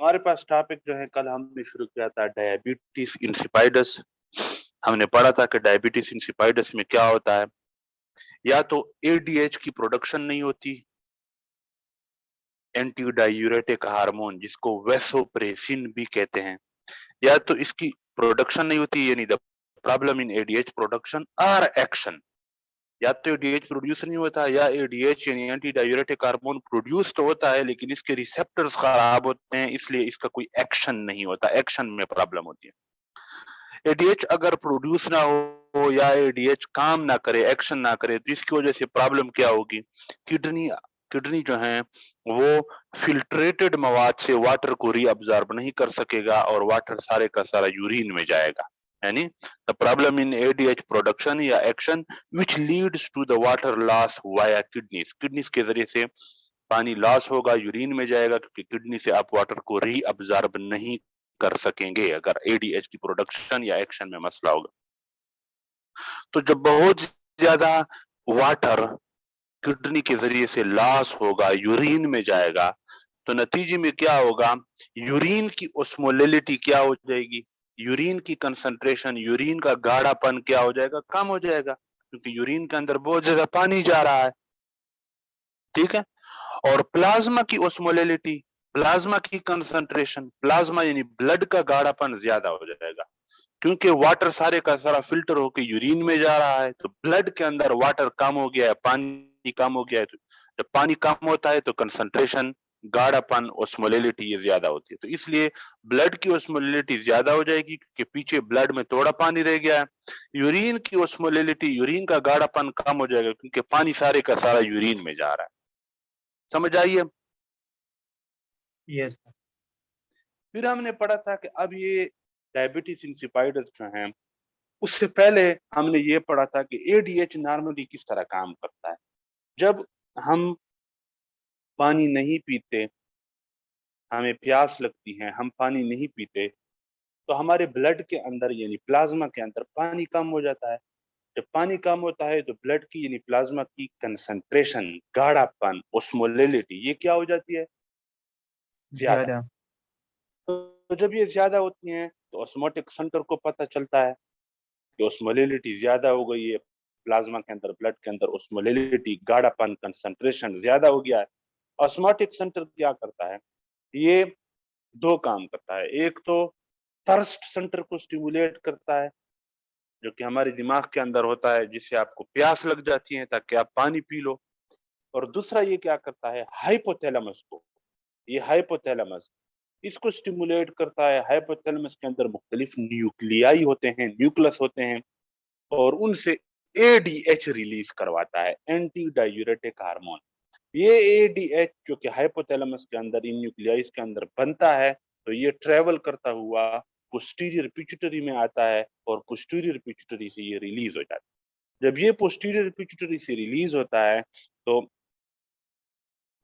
हमारे पास टॉपिक जो है कल हमने शुरू किया था डायबिटीज इंसिपाइडस। हमने पढ़ा था कि डायबिटीज इंसिपाइडस में क्या होता है, या तो एडीएच की प्रोडक्शन नहीं होती, एंटी डायूरेटिक हार्मोन जिसको वेसोप्रेसिन भी कहते हैं, या तो इसकी प्रोडक्शन नहीं होती, यानी the problem in ADH production और एक्शन। या तो एडीएच प्रोड्यूस नहीं होता, या एडीएच यानी एंटी डायूरेटिक हार्मोन प्रोड्यूस तो होता है लेकिन इसके रिसेप्टर्स खराब होते हैं, इसलिए इसका कोई एक्शन नहीं होता, एक्शन में प्रॉब्लम होती है। एडीएच अगर प्रोड्यूस ना हो या एडीएच काम ना करे, एक्शन ना करे, तो इसकी वजह से प्रॉब्लम क्या होगी, किडनी किडनी जो है वो फिल्ट्रेटेड मवाद से वाटर को रीअब्जॉर्ब नहीं कर सकेगा और वाटर सारे का सारा यूरिन में जाएगा। यानी the problem in ADH production या action which leads to the water loss via kidneys, kidneys के जरिए से पानी लॉस होगा, यूरिन में जाएगा, क्योंकि किडनी से आप वाटर को रीअब्जॉर्ब नहीं कर सकेंगे अगर एडीएच की प्रोडक्शन या एक्शन में मसला होगा। तो जब बहुत ज्यादा वाटर किडनी के जरिए से लॉस होगा, यूरिन में जाएगा, तो नतीजे में क्या होगा, यूरिन की ओस्मोलिटी क्या हो जाएगी, यूरिन की कंसंट्रेशन, यूरिन का गाढ़ापन क्या हो जाएगा, कम हो जाएगा, क्योंकि यूरिन के अंदर बहुत ज्यादा पानी जा रहा है। ठीक है। और प्लाज्मा की ओस्मोलिटी, प्लाज्मा की कंसंट्रेशन, प्लाज्मा यानी ब्लड का गाढ़ापन ज्यादा हो जाएगा, क्योंकि वाटर सारे का सारा फिल्टर होकर यूरिन में जा रहा है, तो ब्लड के अंदर वाटर कम हो गया है, पानी कम हो गया है। तो जब पानी कम होता है तो कंसंट्रेशन, गाढ़ापन, ओस्मोलिटी ये ज्यादा होती है, तो इसलिए ब्लड की ओस्मोलिटी ज्यादा हो जाएगी, क्योंकि पीछे ब्लड में थोड़ा पानी रह गया है। यूरिन की ओस्मोलिटी, यूरिन का गाढ़ापन कम हो जाएगा, क्योंकि पानी सारे का सारा यूरिन में जा रहा है। समझ आइए। यस। फिर हमने पढ़ा था कि अब ये डायबिटीज इंसिपाइडस जो है, उससे पहले हमने ये पढ़ा था कि एडीएच नॉर्मली किस तरह काम करता है। जब हम पानी नहीं पीते, हमें प्यास लगती है, हम पानी नहीं पीते, तो हमारे ब्लड के अंदर यानी प्लाज्मा के अंदर पानी कम हो जाता है। जब पानी कम होता है तो ब्लड की यानी प्लाज्मा की कंसंट्रेशन, गाढ़ापन, ओस्मोलिटी ये क्या हो जाती है, ज्यादा। ज़्यादा। तो जब ये ज्यादा होती है तो ऑस्मोटिक सेंटर को पता चलता है कि ओस्मोलिटी ज्यादा हो गई है, प्लाज्मा के अंदर, ब्लड के अंदर ओस्मोलिटी, गाढ़ापन, कंसंट्रेशन ज्यादा हो गया है। ऑस्मोटिक सेंटर क्या करता है, ये दो काम करता है। एक तो थर्स्ट सेंटर को स्टिमुलेट करता है, जो कि हमारे दिमाग के अंदर होता है, जिससे आपको प्यास लग जाती है ताकि आप पानी पी लो। और दूसरा ये क्या करता है, हाइपोथैलेमस को, ये हाइपोथैलेमस इसको स्टिमुलेट करता है। हाइपोथैलेमस के अंदर मुख्तलिफ न्यूक्लियाई होते हैं, न्यूक्लियस होते हैं, और उनसे एडीएच रिलीज करवाता है, एंटी डायूरेटिक हार्मोन। ये एडीएच जो कि हाइपोथैलेमस के अंदर, इन न्यूक्लियाइस के अंदर बनता है, तो ये ट्रेवल करता हुआ पोस्टीरियर पिट्यूटरी में आता है, और पोस्टीरियर पिट्यूटरी से ये रिलीज हो जाता है। जब ये पोस्टीरियर पिट्यूटरी से रिलीज होता है, तो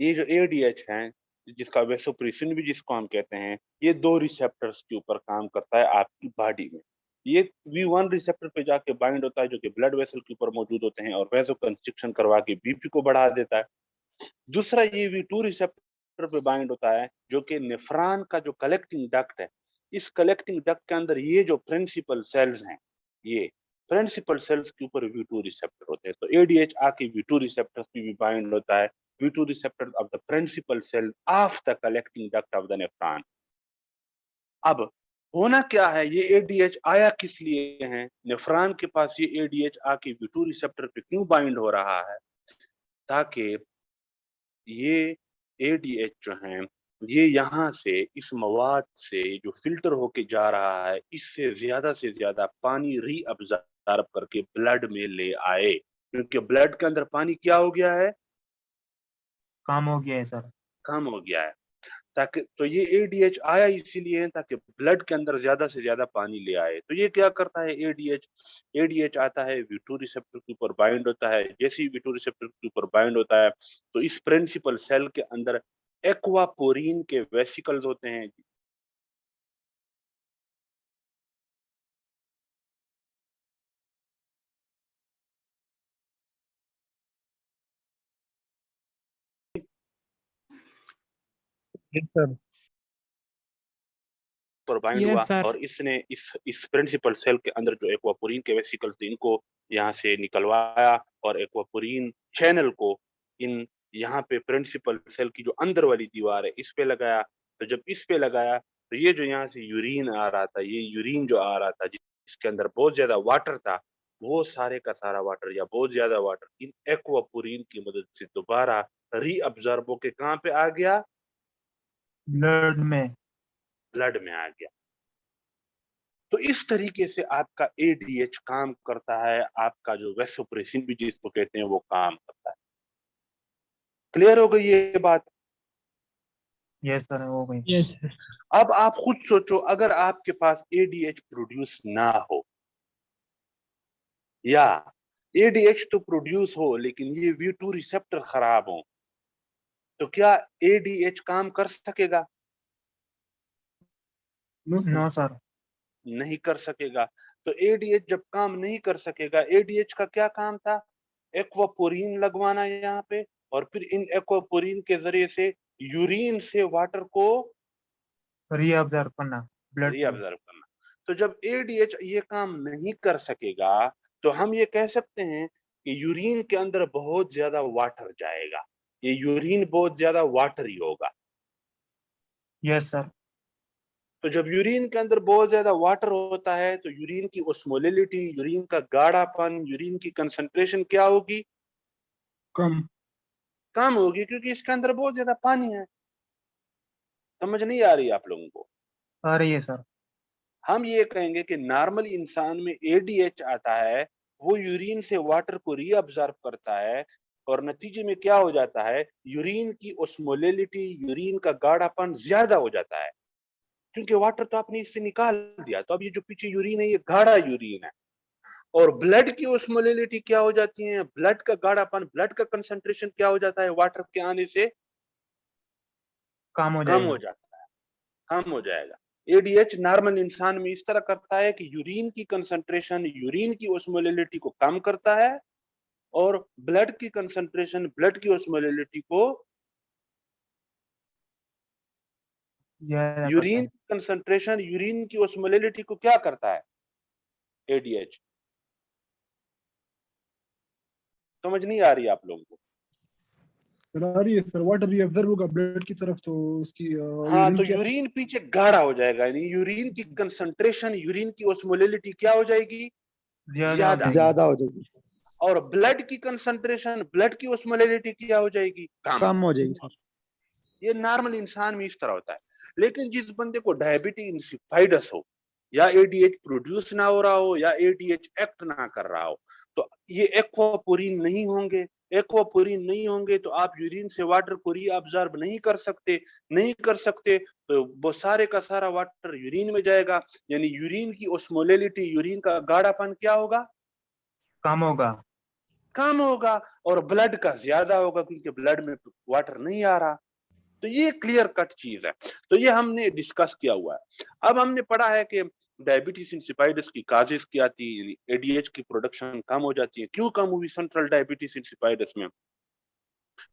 ये जो एडीएच है, जिसका वेसोप्रेसिन भी जिसको हम कहते हैं, ये दो रिसेप्टर्स के ऊपर काम करता है आपकी बॉडी में। ये V1 रिसेप्टर पे जाके बाइंड होता है, जो कि ब्लड वेसल के ऊपर मौजूद होते हैं, और वेसो कंस्ट्रिक्शन करवा के बीपी को बढ़ा देता है। दूसरा ये V2 रिसेप्टर पे बाइंड होता है, जो कि नेफ्रॉन का जो कलेक्टिंग डक्ट है, इस कलेक्टिंग डक्ट के अंदर ये जो प्रिंसिपल सेल्स हैं, ये प्रिंसिपल सेल्स के ऊपर V2 रिसेप्टर होते हैं। तो एडीएच आके V2 रिसेप्टर्स पे भी बाइंड होता है, V2 receptors of the principal cell of the collecting duct of the nephron। अब होना क्या है, ये एडीएच आया किस लिए है, नेफ्रॉन के पास ये एडीएच आके V2 रिसेप्टर पे क्यों बाइंड हो रहा है, ताकि ये एडीएच जो है, ये यहाँ से इस मवाद से जो फिल्टर होके जा रहा है, इससे से ज्यादा पानी रीअब्जॉर्ब करके ब्लड में ले आए, क्योंकि ब्लड के अंदर पानी क्या हो गया है, काम हो गया है सर। कम हो गया है। ताकि तो ये एडीएच आया इसीलिए है ताकि ब्लड के अंदर ज्यादा से ज्यादा पानी ले आए। तो ये क्या करता है एडीएच, एडीएच आता है वी टू रिसेप्टर के ऊपर बाइंड होता है। जैसे ही वी टू रिसेप्टर के ऊपर बाइंड होता है, तो इस प्रिंसिपल सेल के अंदर एक्वापोरिन के वेसिकल्स होते हैं। Yes sir. पर बाइंड हुआ Yes, sir. और इसने इस प्रिंसिपल सेल के अंदर जो एक्वापोरिन के वेसिकल्स थे इनको यहाँ से निकलवाया और एक्वापोरिन चैनल को इन यहाँ पे प्रिंसिपल सेल की जो अंदर वाली दीवार है इस पे लगाया। तो जब इस पे लगाया तो ये जो यहाँ से यूरिन आ रहा था, ये यूरिन जो आ रहा था जिसके अंदर बहुत ज्यादा वाटर था, वो सारे का सारा वाटर या बहुत ज्यादा वाटर इन एक्वापोरिन की मदद से दोबारा रीअब्जॉर्ब होके कहाँ पे आ गया? ब्लड में। ब्लड में आ गया। तो इस तरीके से आपका एडीएच काम करता है, आपका जो वैसोप्रेसिन भी जिसको कहते हैं वो काम करता है। क्लियर हो गई ये बात? यस सर, हो गई। Yes, sir. अब आप खुद सोचो, अगर आपके पास एडीएच प्रोड्यूस ना हो या एडीएच तो प्रोड्यूस हो लेकिन ये V2 रिसेप्टर खराब हो, तो क्या एडीएच काम कर सकेगा? No sir. नहीं कर सकेगा। तो एडीएच जब काम नहीं कर सकेगा, एडीएच का क्या काम था? एक्वापोरिन लगवाना यहाँ पे और फिर इन एक्वापोरिन के जरिए से यूरिन से वाटर को रीअब्जॉर्ब करना ब्लड से। रीअब्जॉर्ब करना। तो जब एडीएच ये काम नहीं कर सकेगा तो हम ये कह सकते हैं कि यूरिन के अंदर बहुत ज्यादा वाटर जाएगा, ये यूरिन बहुत ज्यादा वाटरी होगा। Yes sir. तो जब यूरिन के अंदर बहुत ज्यादा वाटर होता है तो यूरिन की ओस्मोलिटी, यूरिन का गाढ़ापन, यूरिन की कंसंट्रेशन क्या होगी? कम होगी, क्योंकि इसके अंदर बहुत ज्यादा पानी है। समझ नहीं आ रही आप लोगों को? आ रही है सर। हम ये कहेंगे कि नॉर्मल इंसान में एडीएच आता है, वो यूरिन से वाटर को रीअब्जॉर्ब करता है और नतीजे में क्या हो जाता है? यूरिन की ओस्मोलिटी, यूरिन का गाढ़ापन ज्यादा हो जाता है, क्योंकि वाटर तो आपने इससे निकाल दिया। तो अब ये जो पीछे यूरिन है ये गाढ़ा यूरिन है। और ब्लड की ओस्मोलिटी क्या हो जाती है? ब्लड का गाढ़ापन, ब्लड का कंसंट्रेशन क्या हो जाता है? वाटर के आने से काम हो कम हो जाएगा। जाता है, कम हो जाएगा। एडीएच नॉर्मल इंसान में इस तरह करता है कि यूरिन की कंसंट्रेशन, यूरिन की ओस्मोलिटी को कम करता है और ब्लड की कंसंट्रेशन, ब्लड की ओस्मोलिटी को, ज्यादा करता यूरिन है। की कंसंट्रेशन, यूरिन की ओस्मोलिटी को क्या करता है? एडीएच। समझ नहीं आ रही आप लोगों को? आ रही है सर। वाटर रिअब्जॉर्ब होगा ब्लड की तरफ तो उसकी हाँ, तो की यूरिन पीछे गाढ़ा हो जाएगा, यानी यूरिन की कंसंट्रेशन, यूरिन की ओस्मोलिटी क्या हो जाएगी? ज्यादा हो ज्यादा। जाएगी। ज्यादा हो जाएगी, और ब्लड की कंसंट्रेशन, ब्लड की ओस्मोलिटी क्या हो जाएगी? कम हो जाएगी सर। ये नॉर्मल इंसान में इस तरह होता है। लेकिन जिस बंदे को डायबिटीज इंसिपिडस हो या एडीएच प्रोड्यूस ना हो रहा हो या एडीएच एक्ट ना कर रहा हो, तो ये एक्वापोरिन नहीं होंगे। एक्वापोरिन नहीं होंगे तो आप यूरिन से वाटर को रीअब्जॉर्ब नहीं कर सकते, नहीं कर सकते तो वो सारे का सारा वाटर यूरिन में जाएगा, यानी यूरिन की ओस्मोलिटी, यूरिन का गाढ़ापन क्या होगा? कम होगा। कम होगा। और ब्लड का ज्यादा होगा, क्योंकि ब्लड में वाटर नहीं आ रहा। तो ये क्लियर कट चीज है। तो ये हमने डिस्कस किया हुआ है। अब हमने पढ़ा है कि डायबिटीज इंसिपिडस की काजेस क्या थी, यानी एडीएच की प्रोडक्शन कम हो जाती है। क्यों कम हुई सेंट्रल डायबिटीज इंसिपिडस में?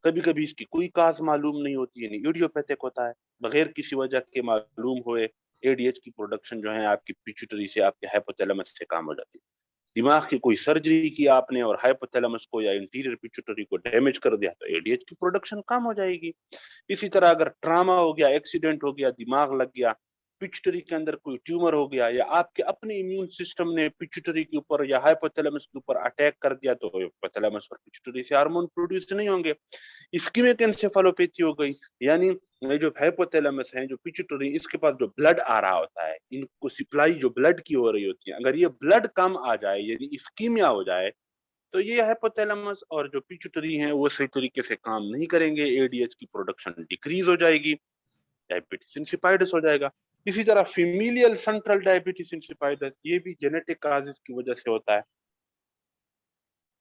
कभी कभी इसकी कोई काज मालूम नहीं होती, यानी इडियोपैथिक होता है, बगैर किसी वजह के मालूम हुए एडीएच की प्रोडक्शन जो है आपकी पिट्यूटरी से, आपके हाइपोथैलेमस से काम हो जाती है। दिमाग की कोई सर्जरी की आपने और हाइपोथैलेमस को या इंटीरियर पिट्यूटरी को डैमेज कर दिया तो एडीएच की प्रोडक्शन कम हो जाएगी। इसी तरह अगर ट्रामा हो गया, एक्सीडेंट हो गया, दिमाग लग गया, पिट्यूटरी के अंदर कोई ट्यूमर हो गया या आपके अपने इम्यून सिस्टम ने पिट्यूटरी के ऊपर या हाइपोथैलेमस के ऊपर अटैक कर दिया, तो हाइपोथैलेमस और पिट्यूटरी से हार्मोन प्रोड्यूस नहीं होंगे। इस्कीमिक एन्सेफेलोपैथी हो गई, यानी ये जो हाइपोथैलेमस है, जो पिट्यूटरी, इसके पास जो ब्लड आ रहा होता है, इनको सप्लाई जो ब्लड की हो रही होती है, अगर ये ब्लड कम आ जाए यानी इस्कीमिया हो जाए तो ये हाइपोथैलेमस और जो पिट्यूटरी हैं वो सही तरीके से काम नहीं करेंगे, एडीएच की प्रोडक्शन डिक्रीज हो जाएगी, डायबिटीज इंसिपिडस हो जाएगा। इसी तरह फेमिलियल सेंट्रल डायबिटीज इंसिपिडस, ये भी जेनेटिक काजेस की वजह से होता है।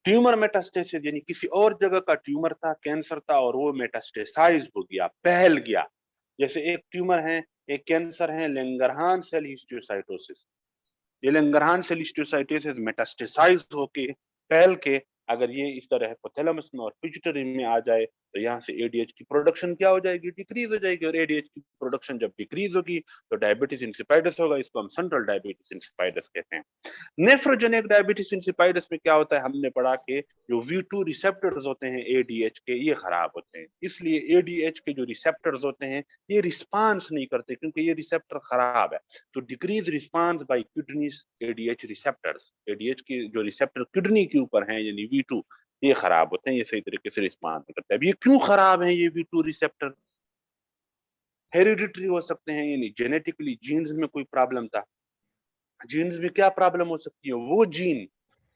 ट्यूमर मेटास्टेसिस, यानी किसी और जगह का ट्यूमर था, कैंसर था और वो मेटास्टेसाइज हो गया, फैल गया। जैसे एक ट्यूमर है, एक कैंसर है लैंगरहांस सेल हिस्टोसाइटोसिस। ये लैंगरहांस सेल हिस्टोसाइटोसिस मेटास्टेसाइज होके, फैल के, अगर ये इस तरह हाइपोथैलेमस में और पिट्यूटरी में आ जाए तो यहाँ से एडीएच की प्रोडक्शन क्या हो जाएगी, डिक्रीज हो जाएगी, और एडीएच की प्रोडक्शन जब डिक्रीज होगी तो डायबिटीज इंसिपाइडस होगा, इसको हम सेंट्रल डायबिटीज इंसिपाइडस कहते हैं। नेफ्रोजेनिक डायबिटीज इंसिपाइडस में क्या होता है, हमने पढ़ा कि जो V2 रिसेप्टर्स होते हैं एडीएच के, ये खराब होते हैं, इसलिए एडीएच के जो रिसेप्टर्स होते हैं ये रिस्पांस नहीं करते क्योंकि ये रिसेप्टर खराब है। तो decrease response by kidneys ADH receptors, ADH की जो रिसेप्टर किडनी के ऊपर हैं यानी V2, ये खराब होते हैं, ये सही तरीके से रिस्पांस नहीं करते। अब ये क्यों खराब है ये V2 रिसेप्टर? हेरिडिटरी हो सकते हैं, यानी जेनेटिकली जीन्स में कोई प्रॉब्लम था। जीन्स में क्या प्रॉब्लम हो सकती है, वो जीन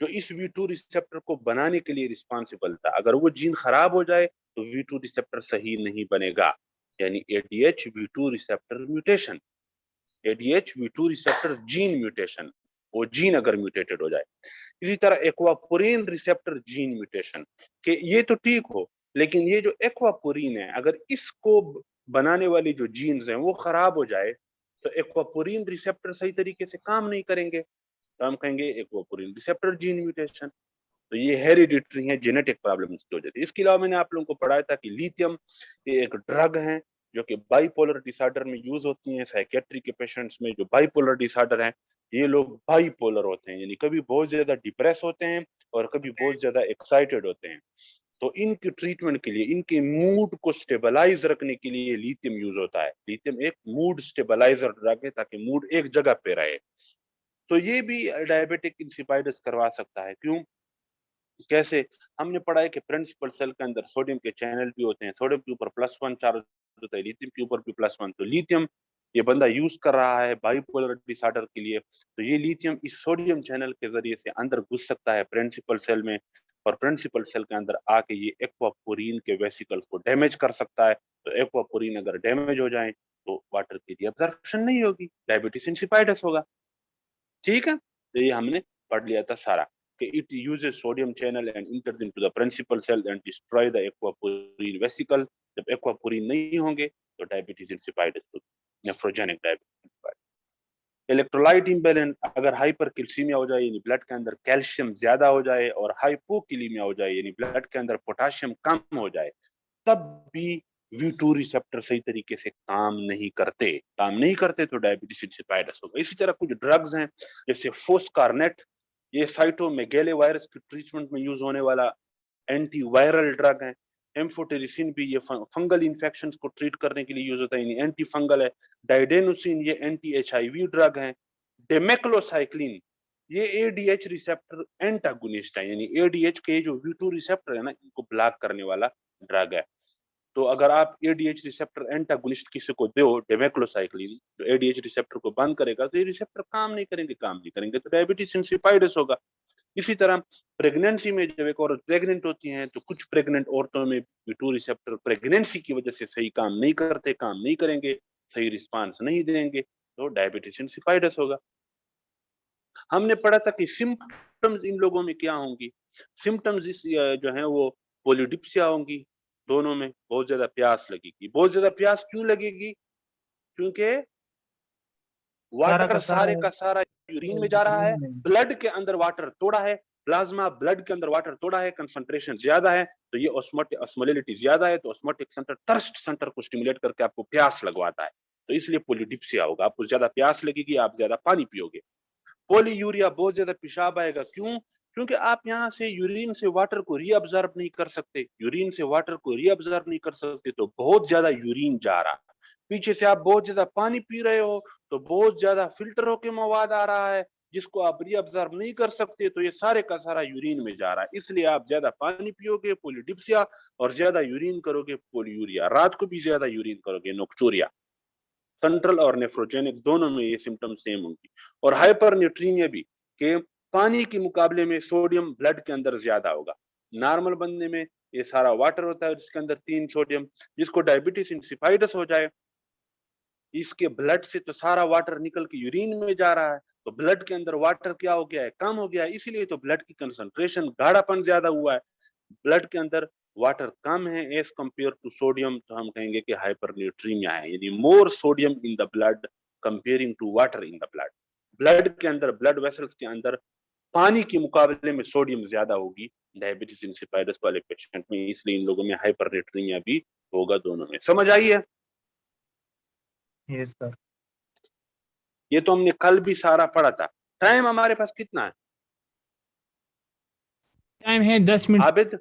जो इस V2 रिसेप्टर को बनाने के लिए रिस्पॉन्सिबल था, अगर वो जीन खराब हो जाए तो V2 रिसेप्टर सही नहीं बनेगा, यानी ADH V2 receptor mutation, ADH V2 receptor gene mutation, वो जीन अगर म्यूटेटेड हो जाए। इसी तरह एक्वापोरिन रिसेप्टर जीन म्यूटेशन, कि ये तो ठीक हो, लेकिन ये जो एक्वापोरिन है अगर इसको बनाने वाली जो जीन्स हैं वो खराब हो जाए तो एक्वापोरिन रिसेप्टर सही तरीके से काम नहीं करेंगे, तो हम कहेंगे एक्वापोरिन रिसेप्टर जीन म्यूटेशन। तो ये हेरिडिटरी है, जेनेटिक प्रॉब्लम इसकी हो जाती है। इसके अलावा मैंने आप लोगों को पढ़ाया था कि लिथियम ये एक ड्रग है जो कि बाइपोलर डिसऑर्डर में यूज होती है। साइकेट्री के पेशेंट्स में जो बाइपोलर डिसऑर्डर है, ये लोग बाइपोलर होते हैं, यानी कभी बहुत ज्यादा डिप्रेस होते हैं और कभी बहुत ज्यादा एक्साइटेड होते हैं। तो इनकी ट्रीटमेंट के लिए, इनके मूड को स्टेबलाइज रखने के लिए लिथियम यूज होता है। लिथियम एक मूड स्टेबलाइजर ड्रग है ताकि मूड एक जगह पे रहे। तो ये भी डायबिटिक इंसिपाइडस करवा सकता है। क्यों, कैसे? हमने पढ़ा है कि प्रिंसिपल सेल के अंदर सोडियम के चैनल भी होते हैं, सोडियम के ऊपर +1 चार्ज होता है, लिथियम के ऊपर भी +1। तो लिथियम ये बंदा यूज कर रहा है बाइपोलर डिसऑर्डर के लिए, तो ये लिथियम इस सोडियम चैनल के जरिए से अंदर घुस सकता है प्रिंसिपल सेल में, और प्रिंसिपल सेल के अंदर आके ये एक्वापोरिन के वेसिकल्स को डैमेज कर सकता है। तो एक्वापोरिन अगर डैमेज हो जाए तो वाटर की रीअब्जॉर्प्शन नहीं होगी, डायबिटीज इंसिपाइडस होगा। ठीक है, तो ये हमने पढ़ लिया था सारा कि it uses sodium channel and enters into the principal cell and destroy the aquaporin vesicle. जब एक्वापोरिन नहीं होंगे तो डायबिटीज इंसिपाइडस होगी, नेफ्रोजेनिक डायबिटीज। इलेक्ट्रोलाइट इम्बैलेंस, अगर हाइपरकैल्सीमिया हो जाए यानी ब्लड के अंदर कैल्शियम ज्यादा हो जाए, और हाइपोकैलीमिया हो जाए यानी ब्लड के अंदर पोटेशियम कम हो जाए, तब भी V2 रिसेप्टर सही तरीके से काम नहीं करते तो डायबिटीज इंसिपाइडस होगा। इसी तरह कुछ ड्रग्स हैं जैसे फोस्कारनेट, ये साइटोमेगाले वायरस की ट्रीटमेंट में यूज होने वाला एंटी वायरल ड्रग है। एम्फोटेरिसिन भी ये फंगल इन्फेक्शंस को ट्रीट करने के लिए यूज होता है, यानी एंटी फंगल है। डाइडेनोसिन ये एंटी HIV ड्रग है। डेमेक्लोसाइक्लिन ये ADH रिसेप्टर एंटागोनिस्ट है, यानी ADH के जो V2 रिसेप्टर है ना, इनको ब्लॉक करने वाला ड्रग है। तो अगर आप ADH रिसेप्टर एंटागोनिस्ट किसी को दो, डेमेक्लोसाइक्लिन, जो ADH रिसेप्टर को बंद करेगा, तो ये रिसेप्टर काम नहीं करेंगे तो डायबिटीज इंसिपाइडस होगा। इसी तरह प्रेगनेंसी में जब एक औरत प्रेग्नेंट होती है तो कुछ प्रेग्नेंट औरतों में V2 रिसेप्टर प्रेगनेंसी की वजह से सही काम नहीं करेंगे, सही रिस्पांस नहीं देंगे, तो डायबिटीज इंसिपाइडस होगा। हमने पढ़ा था कि सिम्टम्स इन लोगों में क्या होंगी। सिम्टम्स इस जो है वो पोलिडिप्सिया होंगी, दोनों में बहुत ज्यादा प्यास लगेगी। बहुत ज्यादा प्यास क्यों लगेगी? क्योंकि सारा वाटर का सारा सारे का सारा यूरिन में जा रहा है, यूरिन में। ब्लड के अंदर वाटर तोड़ा है, प्लाज्मा ब्लड के अंदर वाटर तोड़ा है, कंसंट्रेशन ज्यादा है, तो ये ऑस्मोलिटी ज्यादा है, तो ऑस्मोटिक सेंटर थर्स्ट सेंटर को स्टिमुलेट करके आपको प्यास लगवाता है, तो इसलिए पोलिडिप्सिया होगा, आपको ज्यादा प्यास लगेगी, आप ज्यादा पानी पियोगे। पॉलीयूरिया, बहुत ज्यादा पेशाब आएगा। क्यों? क्योंकि आप यहाँ से यूरिन से वाटर को रीअब्जॉर्ब नहीं कर सकते, यूरिन से वाटर को रीअब्जॉर्ब नहीं कर सकते, तो बहुत ज्यादा यूरिन जा रहा है। पीछे से आप बहुत ज्यादा पानी पी रहे हो तो बहुत ज्यादा फिल्टर होके मवाद आ रहा है जिसको आप रीअब्जॉर्ब नहीं कर सकते, तो ये सारे का सारा यूरिन में जा रहा है, इसलिए आप ज्यादा पानी पियोगे पोलिडिप्सिया, और ज्यादा यूरिन करोगे पोलियूरिया, रात को भी ज्यादा यूरिन करोगे नोक्टूरिया। सेंट्रल और नेफ्रोजेनिक दोनों में ये सिम्टम सेम होंगी। और हाइपरन्यूट्रीमिया भी, कि पानी के मुकाबले में सोडियम ब्लड के अंदर ज्यादा होगा। नॉर्मल बंदे में ये सारा वाटर होता है जिसके अंदर 3 सोडियम, जिसको डायबिटीज इंसिपाइडस हो जाए इसके ब्लड से तो सारा वाटर निकल के यूरिन में जा रहा है, तो ब्लड के अंदर वाटर क्या हो गया है, कम हो गया है, इसीलिए तो ब्लड की कंसंट्रेशन गाढ़ापन ज्यादा हुआ है। ब्लड के अंदर वाटर कम है एज कंपेयर टू सोडियम, तो हम कहेंगे कि हाइपरन्यूट्रीमिया है, यानी more sodium in the blood comparing to water in the blood. Blood के अंदर, ब्लड वेसल्स के अंदर पानी के मुकाबले में सोडियम ज्यादा होगी डायबिटीज इंसिपिडस वाले पेशेंट में, इसलिए इन लोगों में हाइपरनेट्रीमिया भी होगा दोनों में। समझ आई है? Yes sir. ये तो हमने कल भी सारा पढ़ा था। टाइम हमारे पास कितना है टाइम है 10 मिनट, आबिद?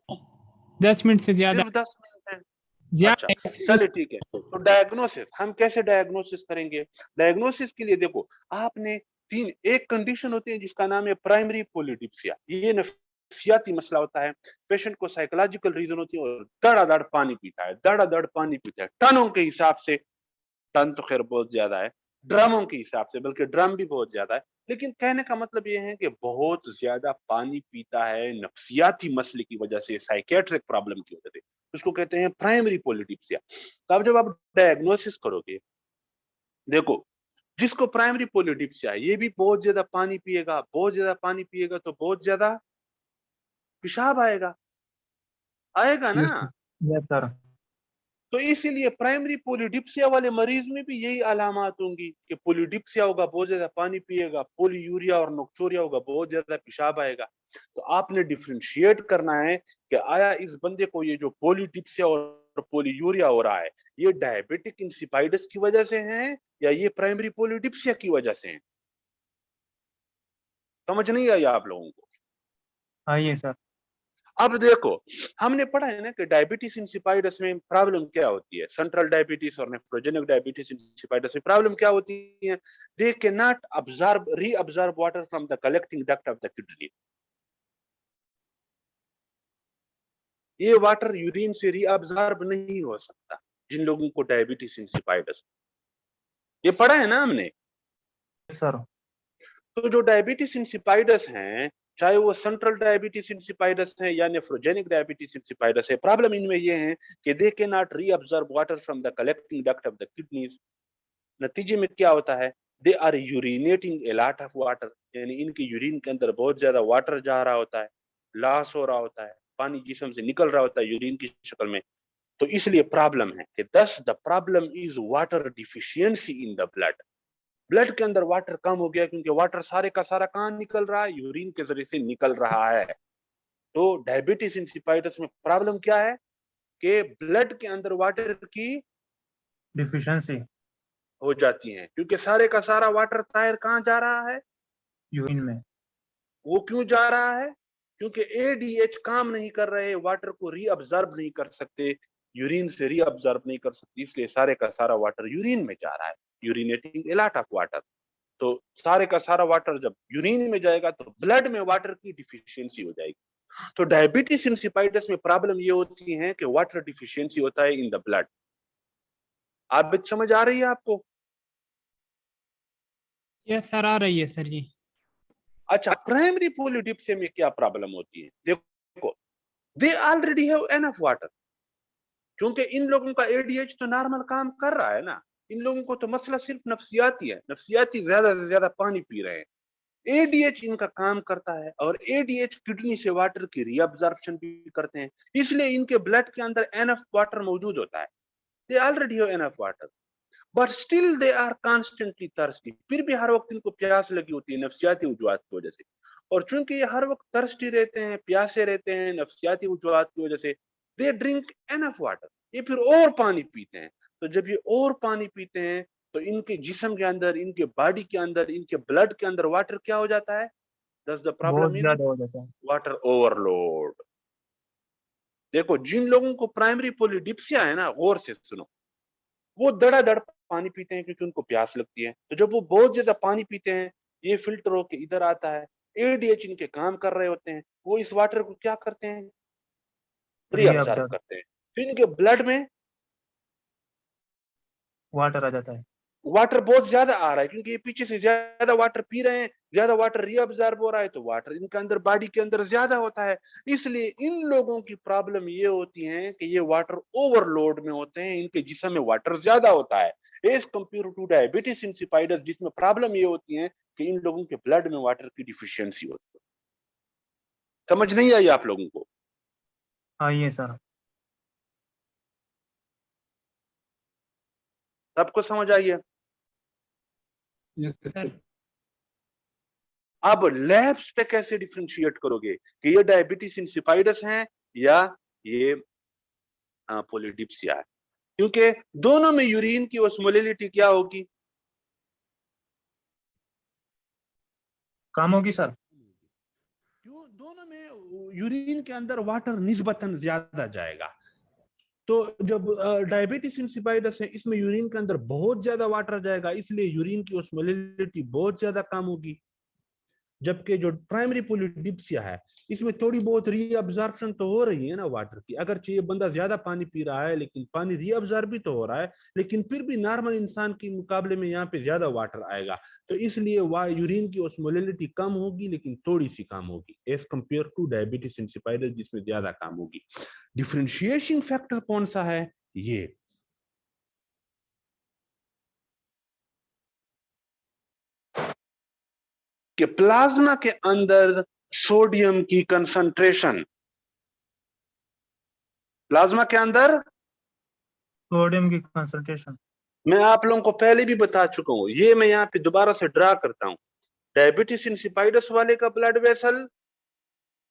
10 मिनट से ज्यादा। सिर्फ 10 मिनट है। ज्यादा अच्छा चलिए ठीक है। तो डायग्नोसिस हम कैसे डायग्नोसिस करेंगे? डायग्नोसिस के लिए देखो, आपने एक कंडीशन होती है जिसका नाम है प्राइमरी पोलिडिप्सिया। ये नफसियाती मसला होता है, पेशेंट को साइकोलॉजिकल रीजन होती है और धड़ाधड़ पानी पीता है, धड़ाधड़ पानी पीता है, टनों के हिसाब से। टन तो खैर बहुत ज्यादा है, ड्रमों के हिसाब से बल्कि ड्रम भी बहुत ज्यादा है, लेकिन कहने का मतलब ये है कि बहुत ज्यादा पानी पीता है नफ्सियाती मसले की वजह से, साइकेट्रिक प्रॉब्लम की वजह से, उसको कहते हैं प्राइमरी पोलिडिप्सिया। तो अब जब आप डायग्नोसिस करोगे, देखो जिसको प्राइमरी पोलिडिप्सिया है ये भी बहुत ज्यादा पानी पिएगा, बहुत ज्यादा पानी पिएगा तो बहुत ज्यादा पेशाब आएगा, आएगा ना? Yes sir. तो इसीलिए प्राइमरी पोलिडिप्सिया वाले मरीज में भी यही अलामात होंगी कि पोलिडिप्सिया होगा, बहुत ज्यादा पानी पिएगा, पोलीयूरिया और नोक्चोरिया होगा, बहुत ज्यादा पेशाब आएगा। तो आपने डिफरेंशिएट करना है कि आया इस बंदे को ये जो पोलिडिप्सिया और पोलीयूरिया हो रहा है ये डायबिटिक इंसिपाइडस की वजह से है या ये प्राइमरी पोलिडिप्सिया की वजह से है। समझ नहीं आई आप लोगों को? आइए सर। अब देखो, हमने पढ़ा है ना कि डायबिटीज इंसिपाइडस में प्रॉब्लम क्या होती है, सेंट्रल डायबिटीज और नेफ्रोजेनिक डायबिटीज इंसिपाइडस में प्रॉब्लम क्या होती है? दे can not absorb reabsorb water from the collecting duct of the kidney. ये वाटर यूरिन से रीअब्सॉर्ब नहीं हो सकता जिन लोगों को डायबिटीज इंसिपाइडस। ये पढ़ा है ना हमने? सर तो जो डायबिटीज इंसिपाइडस हैं, चाहे वो सेंट्रल डायबिटीज इंसिपाइडस है या नेफ्रोजेनिक डायबिटीज इंसिपाइडस है, प्रॉब्लम इनमें ये है कि they can not reabsorb water from the collecting duct of the kidneys. नतीजे में क्या होता है? They are urinating a lot of water, यानी इनकी यूरिन के अंदर बहुत ज्यादा वाटर जा रहा होता है, लॉस हो रहा होता है, पानी जिस्म से निकल रहा होता है यूरिन की शक्ल में। तो इसलिए प्रॉब्लम है कि दस the problem is water deficiency in the blood. Blood के अंदर वाटर कम हो गया क्योंकि वाटर सारे का सारा कहां निकल रहा है? यूरिन के जरिए से निकल रहा है। तो डायबिटीज इंसिपाइडस में प्रॉब्लम क्या है कि ब्लड के अंदर वाटर की डिफिशियंसी हो जाती है, क्योंकि सारे का सारा वाटर तायर कहां जा रहा है? यूरिन में। वो क्यों जा रहा है? क्योंकि एडीएच काम नहीं कर रहे, वाटर को रीअब्सॉर्ब नहीं कर सकते, यूरिन से रीअब्सॉर्ब नहीं कर सकती, इसलिए सारे का सारा वाटर यूरिन में जा रहा है, urinating a lot of water. तो सारे का सारा वाटर जब यूरिन में जाएगा तो ब्लड में वाटर की डिफिशियंसी हो जाएगी। तो डायबिटीज इंसिपाइडस में प्रॉब्लम ये होती है कि वाटर डिफिशियंसी होता है इन द ब्लड। आप बात समझ आ रही है आपको? यस सर, आ रही है सर जी। अच्छा, प्राइमरी पोलिडिप्सिया में क्या प्रॉब्लम होती है? देखो, दे ऑलरेडी हैव एनफ वाटर, क्योंकि इन लोगों का एडीएच तो नॉर्मल काम कर रहा है ना। इन लोगों को तो मसला सिर्फ नफ्सियाती है, नफ्सियाती ज्यादा से ज्यादा पानी पी रहे हैं, एडीएच इनका काम करता है और एडीएच किडनी से वाटर की रीअब्जॉर्प्शन भी करते हैं, इसलिए इनके ब्लड के अंदर एनफ वाटर मौजूद होता है। They already have enough water, but still they are constantly thirsty. फिर भी हर वक्त इनको प्यास लगी होती है नफ्सियाती वजूहात की वजह से। और चूंकि ये हर वक्त थर्स्टी रहते हैं, प्यासे रहते हैं नफ्सियाती वजूहात की वजह से, दे ड्रिंक एनफ वाटर, ये फिर और पानी पीते हैं। तो जब ये और पानी पीते हैं तो इनके जिस्म के अंदर, इनके बॉडी के अंदर, इनके ब्लड के अंदर वाटर क्या हो जाता है? दस द बहुत प्रॉब्लम इज ज्यादा हो जाता है। Water overload. देखो, जिन लोगों को प्राइमरी पोलिडिप्सिया है ना, गौर से सुनो, वो धड़ाधड़ पानी पीते हैं क्योंकि उनको प्यास लगती है। तो जब वो बहुत ज्यादा पानी पीते हैं, ये फिल्टर होके इधर आता है, एडीएच इनके काम कर रहे होते हैं, वो इस वाटर को क्या करते हैं? रीअब्सॉर्ब रीअब्जॉर्ब करते हैं। तो इनके ब्लड में वाटर आ जाता है। वाटर बहुत ज्यादा आ रहा है क्योंकि ये पीछे से ज्यादा वाटर पी रहे हैं, ज्यादा वाटर रीअब्सॉर्ब हो रहा है, तो वाटर इनके अंदर, बॉडी के अंदर ज्यादा होता है। इसलिए इन लोगों की प्रॉब्लम ये होती है कि ये वाटर ओवरलोड में होते हैं, इनके जिस्म में वाटर ज्यादा होता है एज कंपेयर टू डायबिटीज इंसिपाइडस, जिसमें प्रॉब्लम ये होती है कि इन लोगों के ब्लड में वाटर की डिफिशियंसी होती है। समझ नहीं आई आप लोगों को? आइए सर। सबको समझ आई है? यस सर अब लैब्स पे कैसे डिफरेंशिएट करोगे कि ये डायबिटीज इंसिपाइडस है या ये पोलीडिप्सिया है, क्योंकि दोनों में यूरिन की ओस्मोलैलिटी क्या होगी? कम होगी सर। क्यों? दोनों में यूरिन के अंदर वाटर निस्बतन ज्यादा जाएगा। तो जब डायबिटीज इंसिपाइडस है, इसमें यूरिन के अंदर बहुत ज्यादा वाटर जाएगा, इसलिए यूरिन की ओस्मोलैलिटी बहुत ज्यादा कम होगी। जबकि जो प्राइमरी पोलीडिप्सिया है, इसमें थोड़ी बहुत रीअब्जॉर्प्शन तो हो रही है ना वाटर की। अगर ये बंदा ज्यादा पानी पी रहा है लेकिन पानी रीअब्जॉर्ब भी तो हो रहा है, लेकिन फिर भी नॉर्मल इंसान के मुकाबले में यहाँ पे ज्यादा वाटर आएगा, तो इसलिए यूरिन की ओस्मोलैलिटी कम होगी, लेकिन थोड़ी सी कम होगी एज कंपेयर टू डायबिटीज इंसिपाइडस जिसमें ज्यादा कम होगी। डिफरेंशिएशन फैक्टर कौन सा है? ये कि प्लाज्मा के अंदर सोडियम की कंसंट्रेशन, प्लाज्मा के अंदर सोडियम की कंसंट्रेशन। मैं आप लोगों को पहले भी बता चुका हूं, ये मैं यहाँ पे दोबारा से ड्रा करता हूं। डायबिटीज इंसिपाइडस वाले का ब्लड वेसल,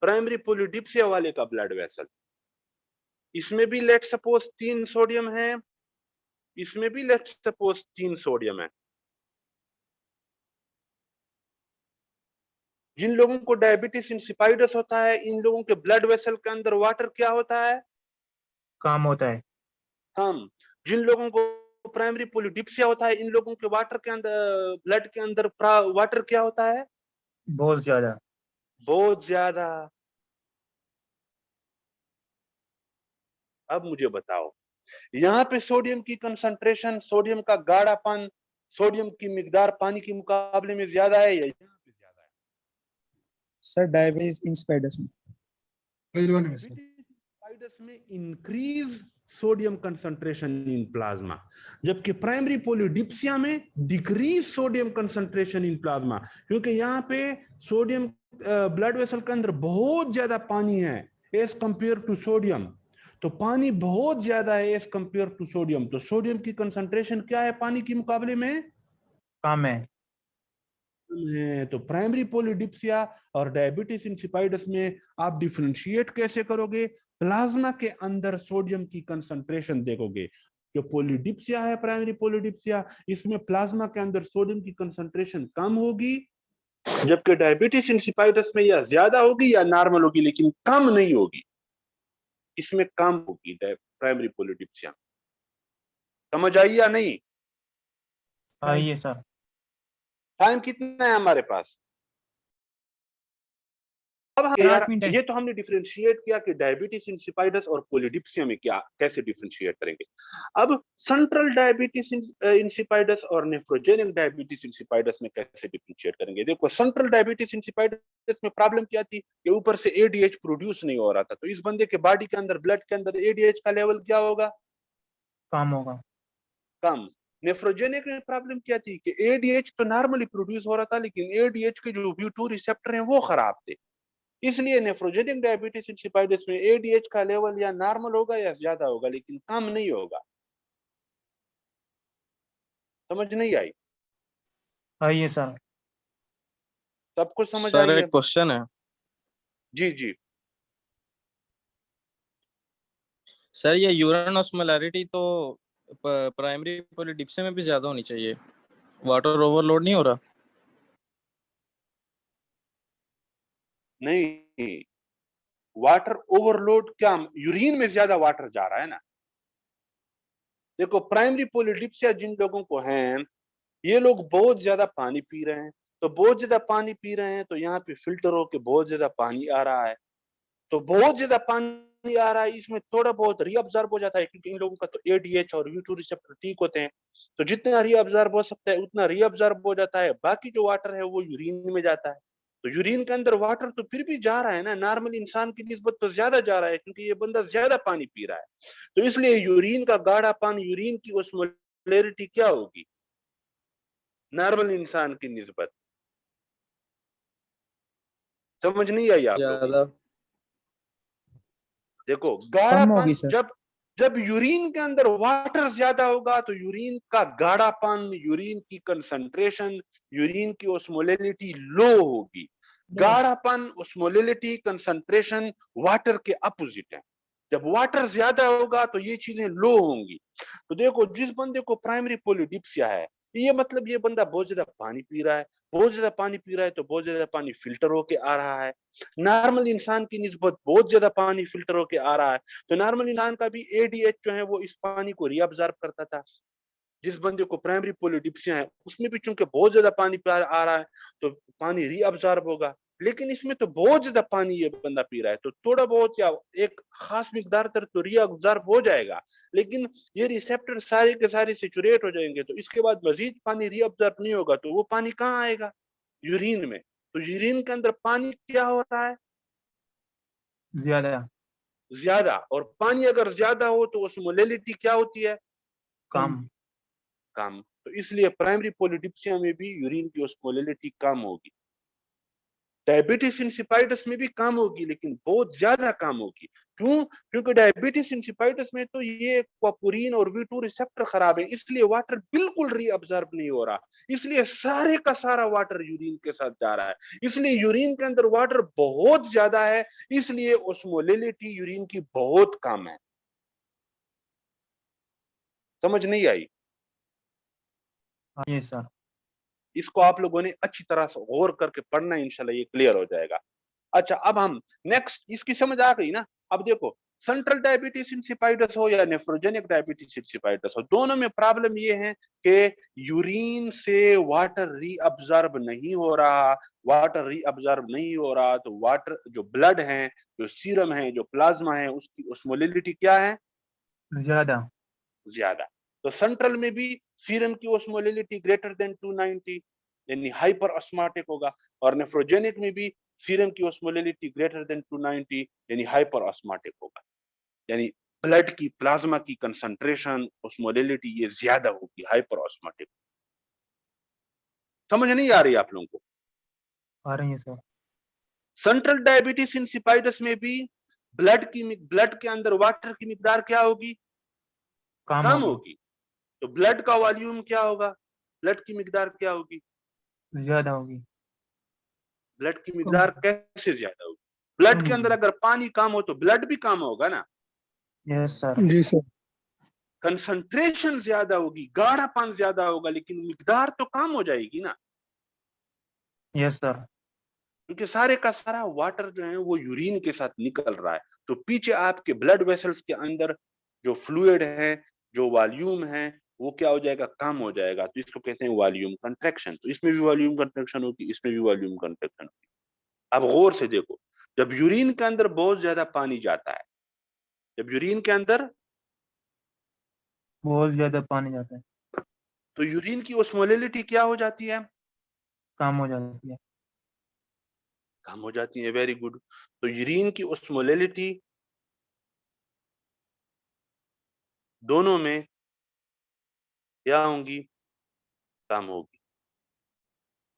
प्राइमरी पोलीडिप्सिया वाले का ब्लड वेसल, इसमें भी लेट सपोज 3 सोडियम है, इसमें भी लेट सपोज 3 सोडियम है। जिन लोगों को डायबिटीज इंसिपाइडस होता है, इन लोगों के ब्लड वेसल के अंदर वाटर क्या होता है? कम होता है। कम। जिन लोगों को प्राइमरी पोलीडिप्सिया होता है, इन लोगों के वाटर के अंदर, ब्लड के अंदर वाटर क्या होता है? बहुत ज्यादा। बहुत ज्यादा। अब मुझे बताओ, यहाँ पे सोडियम की कंसंट्रेशन, सोडियम का गाढ़ापन, सोडियम की मिकदार पानी के मुकाबले में ज्यादा है या यहाँ पे ज्यादा है? सर डायबिटीज इंसिपाइडस में। डायबिटीज में increase sodium concentration in plasma, जबकि प्राइमरी पोलीडिप्सिया में decrease sodium concentration in plasma, क्योंकि यहाँ पे सोडियम ब्लड वेसल के अंदर बहुत ज्यादा पानी है एज कंपेयर टू सोडियम। तो पानी बहुत ज्यादा है एज कंपेयर टू सोडियम, तो सोडियम की कंसंट्रेशन क्या है पानी के मुकाबले में? कम है। तो प्राइमरी पोलीडिप्सिया और डायबिटीज इंसिपाइडस में आप डिफरेंशिएट कैसे करोगे? प्लाज्मा के अंदर सोडियम की कंसंट्रेशन देखोगे। जो पोलीडिप्सिया है, प्राइमरी पोलीडिप्सिया, इसमें प्लाज्मा के अंदर सोडियम की कंसंट्रेशन कम होगी, जबकि डायबिटीज इंसिपाइडस में या ज्यादा होगी या नॉर्मल होगी, लेकिन कम नहीं होगी। इसमें कम होगी प्राइमरी पोलीडिप्सिया। समझ आई या नहीं? आइए सर। टाइम कितना है हमारे पास? अब यार, 8 मिनट है। ये तो हमने डिफरेंशिएट किया कि डायबिटीज इंसिपाइडस और पोलीडिप्सिया में क्या कैसे डिफरेंशिएट करेंगे। अब सेंट्रल डायबिटीज इंसिपाइडस और नेफ्रोजेनिक डायबिटीज इंसिपाइडस में कैसे डिफरेंशिएट करेंगे। देखो, सेंट्रल डायबिटीज इंसिपाइडस में प्रॉब्लम क्या थी कि ऊपर से एडीएच प्रोड्यूस नहीं हो रहा था, तो इस बंदे के बॉडी के अंदर, ब्लड के अंदर एडीएच का लेवल क्या होगा? कम होगा। कम। नेफ्रोजेनिक में प्रॉब्लम क्या थी कि एडीएच तो नॉर्मली प्रोड्यूस हो रहा था, लेकिन एडीएच के जो V2 रिसेप्टर हैं वो खराब थे, इसलिए नेफ्रोजेनिक डायबिटीज इंसिपाइडस में एडीएच का लेवल या नॉर्मल होगा या ज्यादा होगा, लेकिन कम नहीं होगा। समझ नहीं आई? आइए सर। सबको समझ सर आई एक है? क्वेश्चन है। जी जी। सर ये यूरिन ऑस्मोलैरिटी तो प्राइमरी पोलीडिप्सिया में भी ज्यादा होनी चाहिए, वाटर ओवरलोड नहीं हो रहा? नहीं, वाटर ओवरलोड क्या, यूरिन में ज्यादा वाटर जा रहा है ना। देखो, प्राइमरी पोलीडिप्सिया जिन लोगों को है, ये लोग बहुत ज्यादा पानी पी रहे हैं, तो बहुत ज्यादा पानी पी रहे हैं तो यहाँ पे फिल्टर होके बहुत ज्यादा पानी आ रहा है, तो बहुत ज्यादा पानी आ रहा है, इसमें थोड़ा बहुत रीअब्जॉर्ब हो जाता है, क्योंकि इन लोगों का तो एडीएच और V2 रिसेप्टर ठीक होते हैं, तो जितना रीअब्जॉर्ब हो सकता है उतना रीअब्जॉर्ब हो जाता है। बाकी जो वाटर है वो यूरिन में जाता है, तो यूरिन के अंदर वाटर तो फिर भी जा रहा है ना, नॉर्मल इंसान की निस्बत तो ज्यादा जा रहा है, क्योंकि ये बंदा ज्यादा पानी पी रहा है। तो इसलिए यूरिन का गाढ़ापन, यूरिन की ओस्मोलैरिटी क्या होगी नॉर्मल इंसान की निस्बत? समझ नहीं आई आप लोगों को? ज्यादा। देखो, कम होगी गाढ़ापन सर। जब जब यूरिन के अंदर वाटर ज्यादा होगा तो यूरिन का गाढ़ापन, यूरिन की कंसंट्रेशन, यूरिन की ओस्मोलैलिटी लो होगी। गाढ़ापन, ओस्मोलैलिटी, कंसंट्रेशन वाटर के अपोजिट है। जब वाटर ज्यादा होगा तो ये चीजें लो होंगी। तो देखो, जिस बंदे को प्राइमरी पोलिडिप्सिया है, ये मतलब ये बंदा बहुत ज्यादा पानी पी रहा है। बहुत ज्यादा पानी पी रहा है तो बहुत ज्यादा पानी फिल्टर होके आ रहा है। नॉर्मल इंसान की निस्बत बहुत ज्यादा पानी फिल्टर होके आ रहा है। तो नॉर्मल इंसान का भी एडीएच जो है वो इस पानी को रीअब्जॉर्ब करता था। जिस बंदे को प्राइमरी पोलिडिप्सिया है उसमें भी चूंकि बहुत ज्यादा पानी आ रहा है तो पानी रीअब्जॉर्ब होगा। लेकिन इसमें तो बहुत ज्यादा पानी ये बंदा पी रहा है तो थोड़ा बहुत या एक खास मिकदार तक तो रीअब्जॉर्ब हो जाएगा। लेकिन ये रिसेप्टर सारे के सारे सेचुरेट हो जाएंगे तो इसके बाद मजीद पानी रीअब्जॉर्ब नहीं होगा। तो वो पानी कहाँ आएगा? यूरिन में। तो यूरिन के अंदर पानी क्या हो रहा है? ज्यादा, ज्यादा। और पानी अगर ज्यादा हो तो ओस्मोलैलिटी क्या होती है? कम। कम। तो इसलिए प्राइमरी पोलिडिप्सिया में भी यूरिन की ओस्मोलैलिटी कम होगी। डायबिटीज इंसिपाइटिस में भी कम होगी लेकिन बहुत ज्यादा कम होगी। क्यों? क्योंकि डायबिटीज इंसिपाइटिस में तो ये क्वापुरीन और V2 रिसेप्टर खराब है, इसलिए वाटर बिल्कुल रीअब्जॉर्ब नहीं हो रहा। इसलिए सारे का सारा वाटर यूरिन के साथ जा रहा है। इसलिए यूरिन के अंदर वाटर बहुत ज्यादा है, इसलिए ओस्मोलैलिटी यूरिन की बहुत कम है। समझ नहीं आई? हाँ ये सर। इसको आप लोगों ने अच्छी तरह से गौर करके पढ़ना है, इंशाल्लाह ये क्लियर हो जाएगा। अच्छा, अब हम नेक्स्ट, इसकी समझ आ गई ना? अब देखो, सेंट्रल डायबिटीज इंसिपाइटिस हो या नेफ्रोजेनिक डायबिटीज इंसिपाइटिस हो, दोनों में प्रॉब्लम ये है कि यूरिन से वाटर रीअब्जॉर्ब नहीं हो रहा। वाटर रीअब्जॉर्ब नहीं हो रहा तो वाटर जो ब्लड है, जो सीरम है, जो प्लाज्मा है, उसकी ओस्मोलैलिटी क्या है? ज्यादा। ज्यादा। तो सेंट्रल में भी सीरम की ओस्मोलैलिटी ग्रेटर देन 290 यानी हाइपर ऑस्मोटिक होगा। और नेफ्रोजेनिक में भी सीरम की ओस्मोलैलिटी ग्रेटर देन 290 यानी हाइपर ऑस्मोटिक होगा। यानी ब्लड की, प्लाज्मा की कंसंट्रेशन, ओस्मोलैलिटी ये ज्यादा होगी, हाइपर ऑस्मोटिक। समझ नहीं आ रही आप लोगों को? आ रही है सर। सेंट्रल डायबिटीज इंसिपाइटिस में भी ब्लड के अंदर वाटर की मिकदार क्या होगी? कम होगी। तो ब्लड का वॉल्यूम क्या होगा? ब्लड की मिकदार क्या होगी? ज्यादा होगी। ब्लड की मिकदार कैसे ज्यादा होगी? ब्लड के अंदर अगर पानी कम हो तो ब्लड भी कम होगा ना। Yes sir. जी सर। कंसंट्रेशन ज्यादा होगी, गाढ़ापन ज्यादा होगा, लेकिन मिकदार तो कम हो जाएगी ना, यस सर। क्योंकि सारे का सारा वाटर जो है वो यूरिन के साथ निकल रहा है। तो पीछे आपके ब्लड वेसल्स के अंदर जो फ्लूइड है, जो वॉल्यूम है, वो क्या हो जाएगा? कम हो जाएगा। तो इसको कहते हैं वॉल्यूम कंट्रैक्शन। तो इसमें भी वॉल्यूम कंट्रैक्शन होगी, इसमें भी वॉल्यूम कंट्रैक्शन होगी। अब गौर से देखो, जब यूरिन के अंदर बहुत ज्यादा पानी जाता है, जब यूरिन के अंदर बहुत ज्यादा पानी जाता है, तो यूरिन की ओस्मोलैलिटी क्या हो जाती है? कम हो जाती है। कम हो जाती है। Very good. तो यूरिन की ओस्मोलैलिटी दोनों में क्या होंगी? कम होगी,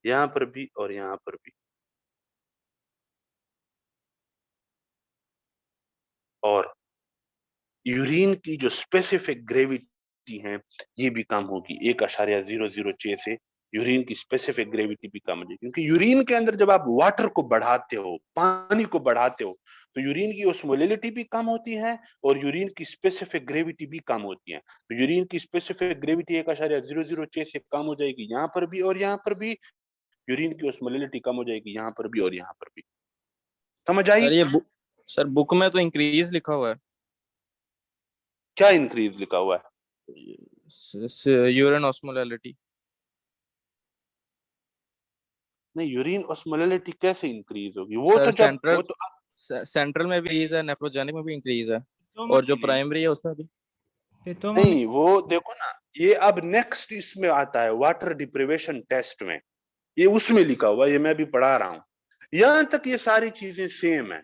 यहां पर भी और यहां पर भी। और यूरिन की जो स्पेसिफिक ग्रेविटी है ये भी कम होगी। 1.006 से यूरिन की स्पेसिफिक ग्रेविटी भी कम होगी, क्योंकि यूरिन के अंदर जब आप वाटर को बढ़ाते हो, पानी को बढ़ाते हो, तो यूरिन की ओस्मोलैलिटी भी कम होती है और यूरिन की स्पेसिफिक ग्रेविटी भी कम होती है। तो यूरिन की स्पेसिफिक ग्रेविटी 1.006 से कम हो जाएगी यहाँ पर भी और यहाँ पर भी। यूरिन की ओस्मोलैलिटी कम हो जाएगी यहाँ पर भी और यहाँ पर भी। समझ आई? सर ये सर बुक में तो इंक्रीज लिखा हुआ क्या इंक्रीज लिखा हुआ है? है, यूरिन ऑस्मोलैलिटी। नहीं, यूरिन ओस्मोलैलिटी कैसे इंक्रीज होगी? वो सर तो जब वो तो सेंट्रल में भी इंक्रीज है, नेफ्रोजेनिक में भी इंक्रीज है, और जो प्राइमरी है उसमें भी। नहीं, वो देखो ना, ये अब नेक्स्ट इसमें आता है वाटर डिप्रिवेशन टेस्ट में, ये उसमें लिखा हुआ है, ये मैं भी पढ़ा रहा हूं। यहां तक ये सारी चीजें सेम है।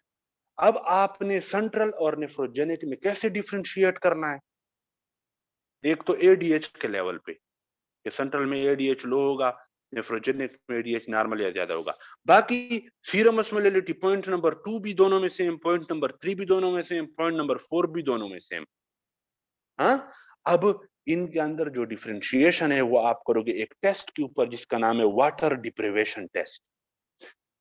अब आपने सेंट्रल और नेफ्रोजेनिक में कैसे डिफरेंशिएट करना है? एक तो एडीएच के लेवल पे, कि सेंट्रल में एडीएच लो होगा, नेफ्रोजेनिक में एडीएच नॉर्मल या ज्यादा होगा। बाकी सीरम ओस्मोलैलिटी पॉइंट नंबर 2 भी दोनों में सेम, पॉइंट नंबर 3 भी दोनों में सेम, पॉइंट नंबर 4 भी दोनों में सेम। हाँ, अब इनके अंदर जो डिफरेंशिएशन है वो आप करोगे एक टेस्ट के ऊपर जिसका नाम है वाटर डिप्रिवेशन टेस्ट।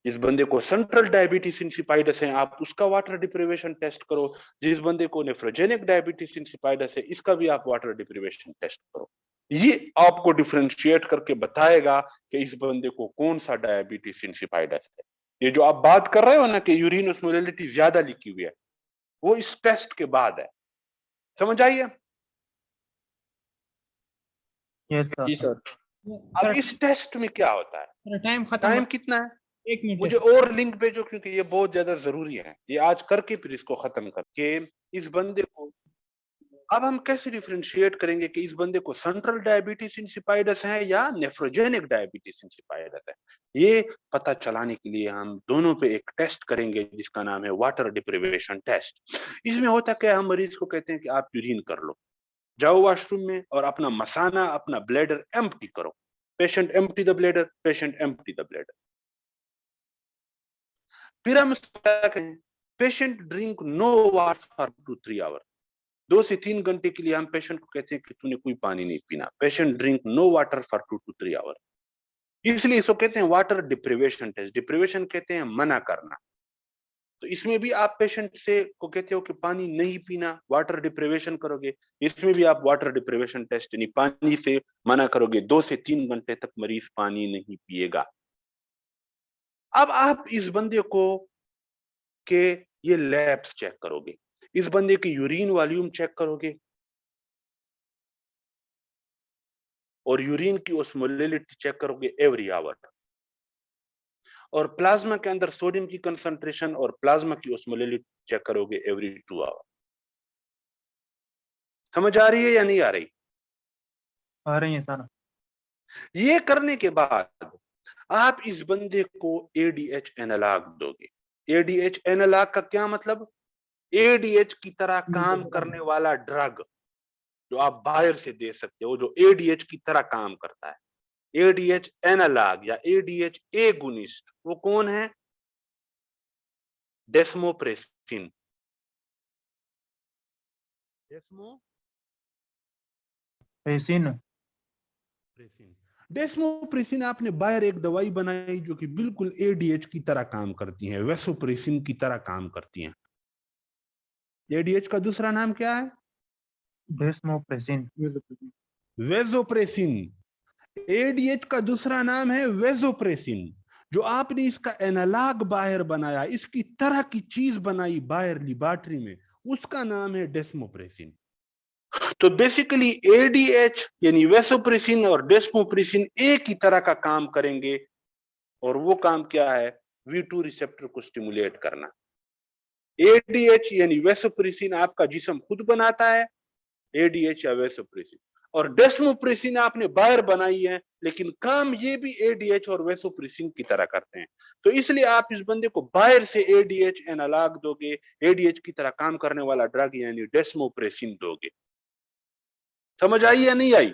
जिस बंदे को सेंट्रल डायबिटीज इंसिपाइडस है आप उसका वाटर डिप्रिवेशन टेस्ट करो, जिस बंदे को नेफ्रोजेनिक डायबिटीज इंसिपाइडस है इसका भी आप वाटर डिप्रिवेशन टेस्ट करो। ये आपको डिफरेंशिएट करके बताएगा कि इस बंदे को कौन सा डायबिटीज इंसिपाइडस है। ये जो आप बात कर रहे हो ना कि यूरिन ऑस्मोलैरिटी ज्यादा लिखी हुई है, वो इस टेस्ट के बाद है। समझ आइए? Yes sir. जी सर। अब इस टेस्ट में क्या होता है, टाइम खत्म टाइम हो- कितना है, एक मिनट मुझे और लिंक भेजो क्योंकि ये बहुत ज्यादा जरूरी है, ये आज करके फिर इसको खत्म करके इस बंदे को अब हम कैसे डिफरेंशिएट करेंगे कि इस बंदे को सेंट्रल डायबिटीज इंसिपाइडस है या नेफ्रोजेनिक डायबिटीज इंसिपाइडस है। ये पता चलाने के लिए हम दोनों पे एक टेस्ट करेंगे जिसका नाम है वाटर डिप्रिवेशन टेस्ट। इसमें होता क्या है, हम मरीज को कहते हैं कि आप यूरिन कर लो, जाओ वॉशरूम में और अपना मसाना अपना ब्लैडर एम्प्टी करो। Patient empty the bladder, patient empty the bladder. फिर हम patient drink no water for 2-3 hour. 2 से 3 घंटे के लिए हम पेशेंट को कहते हैं कि तूने कोई पानी नहीं पीना। Patient drink no water for 2 to 3 hour. इसलिए इसको कहते हैं वाटर डिप्रिवेशन टेस्ट। डिप्रिवेशन कहते हैं मना करना। तो इसमें भी आप पेशेंट से को कहते हो कि पानी नहीं पीना, वाटर डिप्रिवेशन करोगे। इसमें भी आप वाटर डिप्रिवेशन टेस्ट यानी पानी से मना करोगे। 2 से 3 घंटे तक मरीज पानी नहीं पिएगा। अब आप इस बंदे को के ये लैब्स चेक करोगे, इस बंदे की यूरिन वॉल्यूम चेक करोगे और यूरिन की ऑस्मोलैरिटी चेक करोगे एवरी आवर, और प्लाज्मा के अंदर सोडियम की कंसंट्रेशन और प्लाज्मा की ऑस्मोलैरिटी चेक करोगे एवरी 2 आवर। समझ आ रही है या नहीं आ रही? आ रही है सर। ये करने के बाद आप इस बंदे को एडीएच एनालॉग दोगे। एडीएच एनालॉग का क्या मतलब? एडीएच की तरह काम करने वाला ड्रग जो आप बाहर से दे सकते हो, जो एडीएच की तरह काम करता है। एडीएच एनालॉग या एडीएच एगोनिस्ट वो कौन है? डेस्मोप्रेसिन। पेशिन। डेस्मोप्रेसिन आपने बाहर एक दवाई बनाई जो कि बिल्कुल एडीएच की तरह काम करती है, वेसोप्रेसिन की तरह काम करती है। एडीएच का दूसरा नाम क्या है? डेस्मोप्रेसिन। वेसोप्रेसिन। एडीएच का दूसरा नाम है वेसोप्रेसिन। जो आपने इसका एनालॉग बाहर बनाया, इसकी तरह की चीज बनाई बाहर लेबोरेटरी में, उसका नाम है डेस्मोप्रेसिन। तो बेसिकली एडीएच यानी वेसोप्रेसिन और डेस्मोप्रेसिन एक ही तरह का काम करेंगे, और वो काम क्या है? V2 रिसेप्टर को स्टिमुलेट करना। एडीएच यानी वेसोप्रेसिन आपका जिस्म खुद बनाता है, एडीएच या वेसोप्रेसिन, और डेस्मोप्रेसिन आपने बाहर बनाई है, लेकिन काम ये भी एडीएच और वेसोप्रेसिन की तरह करते हैं। तो इसलिए आप इस बंदे को बाहर से एडीएच एनालॉग दोगे, एडीएच की तरह काम करने वाला ड्रग यानी डेस्मोप्रेसिन दोगे। समझ आई या नहीं आई?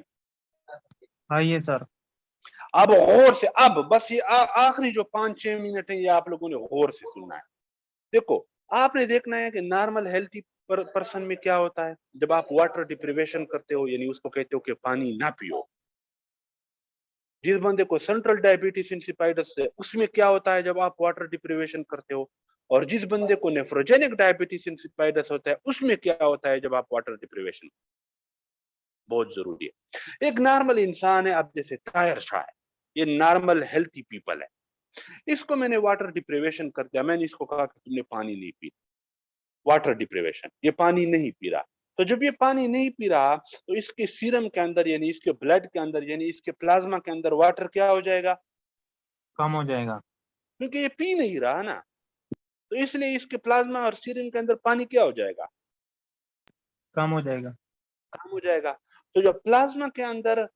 आइए सर। अब गौर से, अब बस ये आखिरी जो 5-6 मिनट है ये आप लोगों ने गौर से सुनना है। देखो, आपने देखना है कि नॉर्मल हेल्थी पर्सन में क्या होता है जब आप वाटर डिप्रिवेशन करते हो, यानी उसको कहते हो कि पानी ना पियो। जिस बंदे को सेंट्रल डायबिटीज इंसिपाइडस है उसमें क्या होता है जब आप वाटर डिप्रिवेशन करते हो, और जिस बंदे को नेफ्रोजेनिक डायबिटीज इंसिपाइडस होता है उसमें क्या होता है जब आप वाटर डिप्रिवेशन। बहुत जरूरी है। एक नॉर्मल इंसान है, अब जैसे तायर शाह है, ये नॉर्मल हेल्थी पीपल है, इसको मैंने वाटर डिप्रिवेशन कर दिया, मैंने इसको कहा कि तुमने पानी नहीं पी, वाटर डिप्रिवेशन, ये पानी नहीं पी रहा। तो जब ये पानी नहीं पी रहा तो इसके सीरम के अंदर यानी इसके ब्लड के अंदर यानी इसके प्लाज्मा के अंदर वाटर क्या हो जाएगा? कम हो जाएगा। क्योंकि ये पी नहीं रहा ना, तो इसलिए इसके प्लाज्मा और सीरम के अंदर पानी क्या हो जाएगा? कम हो जाएगा। कम हो जाएगा। तो जब प्लाज्मा के अंदर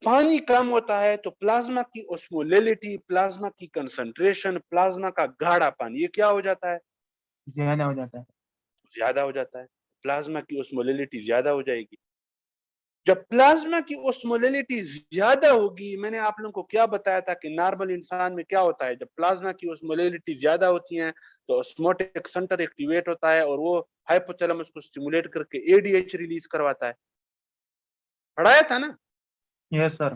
पानी कम होता है तो प्लाज्मा की ऑस्मोलैरिटी, प्लाज्मा की कंसंट्रेशन, प्लाज्मा का गाढ़ापन ये क्या हो जाता है? ज्यादा हो जाता है। ज्यादा हो जाता है। प्लाज्मा की ऑस्मोलैरिटी ज्यादा हो जाएगी। जब प्लाज्मा की ऑस्मोलैरिटी ज्यादा होगी, मैंने आप लोगों को क्या बताया था कि नॉर्मल इंसान में क्या होता है जब प्लाज्मा की ऑस्मोलैरिटी ज्यादा होती है तो ऑस्मोटिक सेंटर एक्टिवेट होता है और वो हाइपोथैलेमस को स्टिमुलेट करके एडीएच रिलीज करवाता है। पढ़ाया था ना। Yes sir.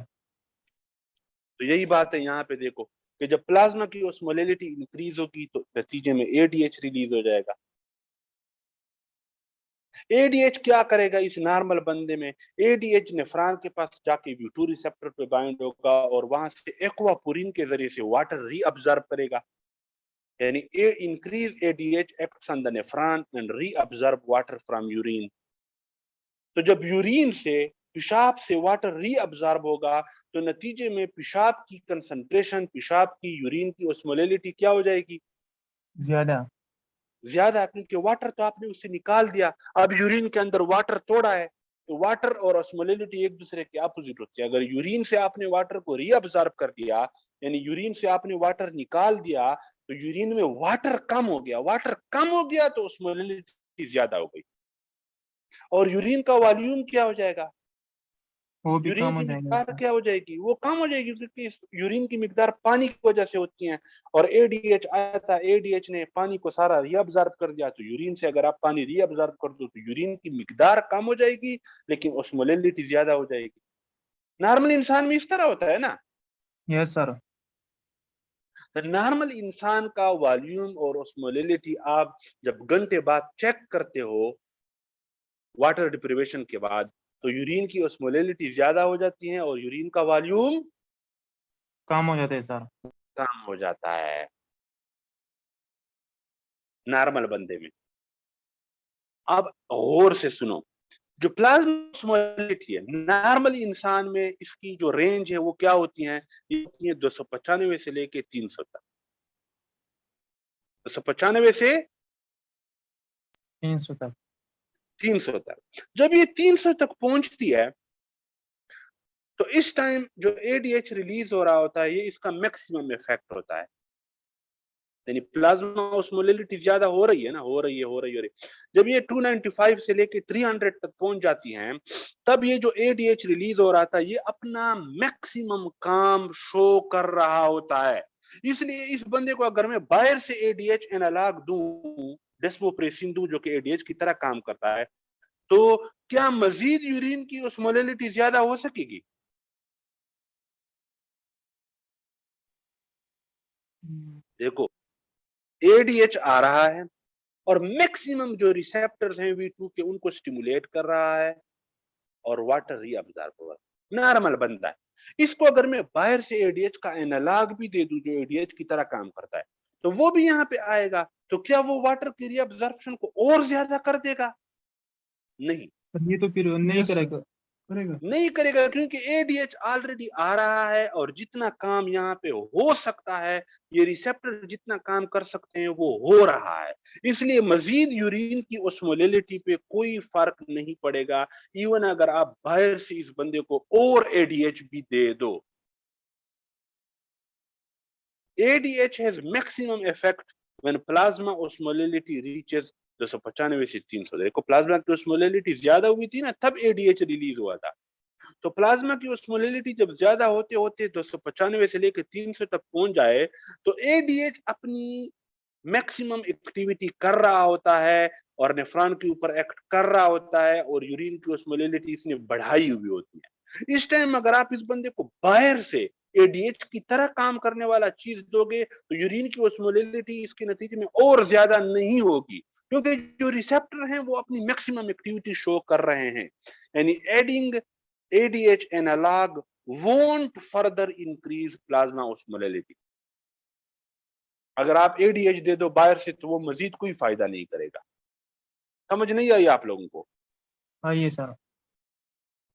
तो यही बात है यहाँ पे देखो कि जब प्लाज्मा की ओस्मोलैरिटी इंक्रीज होगी तो नतीजे में एडीएच रिलीज हो जाएगा। एडीएच क्या करेगा इस नॉर्मल बंदे में? एडीएच नेफ्रॉन के पास जाके V2 रिसेप्टर पे बाइंड होगा और वहां से एक्वापोरिन के जरिए से वाटर रीअब्जॉर्ब करेगा। यानी increase ADH acts on the nephron and reabsorb water from urine. तो जब यूरिन से, पेशाब से वाटर रीअब्जॉर्ब होगा तो नतीजे में पेशाब की कंसंट्रेशन, पेशाब की, यूरिन की ओस्मोलैरिटी क्या हो जाएगी? ज्यादा, क्योंकि वाटर तो आपने उससे निकाल दिया। अब यूरिन के अंदर वाटर थोड़ा है, तो वाटर और ओस्मोलैरिटी एक दूसरे के अपोजिट होती है। अगर यूरिन से आपने वाटर को रीअब्जॉर्ब कर दिया, यानी यूरिन से आपने वाटर निकाल दिया, तो यूरिन में वाटर कम हो गया। वाटर कम हो गया तो ओस्मोलैरिटी ज्यादा हो गई। और यूरिन का वॉल्यूम क्या हो जाएगा? वो भी यूरिन कम हो की जाएगा मिकदार सर। क्या हो जाएगी? वो कम हो जाएगी, क्योंकि इस यूरिन की मिकदार पानी की वजह से होती है। और एडीएच आया था, एडीएच ने पानी को सारा रीअब्जॉर्ब कर दिया। तो यूरिन से अगर आप पानी रीअब्जॉर्ब कर दो तो यूरिन की मिकदार कम हो जाएगी, लेकिन ओस्मोलैरिटी ज्यादा हो जाएगी। नॉर्मल इंसान में इस तरह होता है ना। Yes sir. तो नॉर्मल इंसान का वॉल्यूम और ओस्मोलैरिटी आप जब घंटे बाद चेक करते हो वाटर डिप्रिवेशन के बाद, तो यूरिन की ओस्मोलैरिटी ज्यादा हो जाती है और यूरिन का वॉल्यूम कम हो जाते हैं सर। कम हो जाता है नॉर्मल बंदे में। अब गौर से सुनो, जो प्लाज्मा ओस्मोलैरिटी है नॉर्मल इंसान में, इसकी जो रेंज है वो क्या होती है? ये होती है 295 से लेके 300 तक। 295 से 300 तक। 300 तक। जब ये 300 तक पहुंचती है तो इस टाइम जो एडीएच रिलीज हो रहा होता है, ये इसका मैक्सिमम इफेक्ट होता है। यानी प्लाज्मा ओस्मोलैरिटी ज्यादा हो रही है ना, हो रही है। जब ये 295 से लेके 300 तक पहुंच जाती हैं, तब ये जो एडीएच रिलीज हो रहा था ये अपना मैक्सिमम काम शो कर रहा होता है। इसलिए इस बंदे को अगर मैं बाहर से एडीएच एनालॉग दूं, डेस्मोप्रेसिन दूं, जो कि एडीएच की तरह काम करता है, तो क्या मजीद यूरिन की ओस्मोलैरिटी ज्यादा हो सकेगी? देखो, एडीएच आ रहा है और मैक्सिमम जो रिसेप्टर्स हैं V2 के, उनको स्टिमुलेट कर रहा है और वाटर रीअब्जॉर्ब हो रहा है। नॉर्मल बनता है। इसको अगर मैं बाहर से एडीएच का एनालॉग भी दे दूं जो एडीएच की तरह काम करता है, तो वो भी यहाँ पे आएगा। तो क्या वो वाटर की रीअब्जॉर्प्शन को और ज्यादा कर देगा? नहीं, पर ये तो फिर नहीं Yes, sir. करेगा। करेगा। नहीं करेगा, क्योंकि एडीएच ऑलरेडी आ रहा है और जितना काम यहाँ पे हो सकता है, ये रिसेप्टर जितना काम कर सकते हैं वो हो रहा है। इसलिए मजीद यूरिन की ओस्मोलैरिटी पे कोई फर्क नहीं पड़ेगा, इवन अगर आप बाहर से इस बंदे को और एडीएच भी दे दो। ADH has maximum effect when plasma osmolality reaches 295 से 300। देखो, प्लाज्मा की ओस्मोलैरिटी ज्यादा हुई थी ना, तब ADH रिलीज हुआ था। तो प्लाज्मा की ओस्मोलैरिटी जब ज्यादा होते होते 295 से लेकर 300 तक पहुंच जाए, तो एडीएच अपनी मैक्सिमम एक्टिविटी कर रहा होता है और नेफ्रॉन के ऊपर एक्ट कर रहा होता है और यूरिन की ओस्मोलैरिटी इसने बढ़ाई हुई होती है। इस टाइम अगर आप इस बंदे को बाहर से एडीएच की तरह काम करने वाला चीज दोगे, तो यूरिन की ओस्मोलैरिटी इसके नतीजे में और ज्यादा नहीं होगी, क्योंकि जो रिसेप्टर हैं वो अपनी मैक्सिमम एक्टिविटी शो कर रहे हैं। यानी adding ADH analog won't further increase plasma osmolality। अगर आप ADH दे दो बाहर से, तो वो मजीद कोई फायदा नहीं करेगा। समझ नहीं आई आप लोगों को? आइए सर।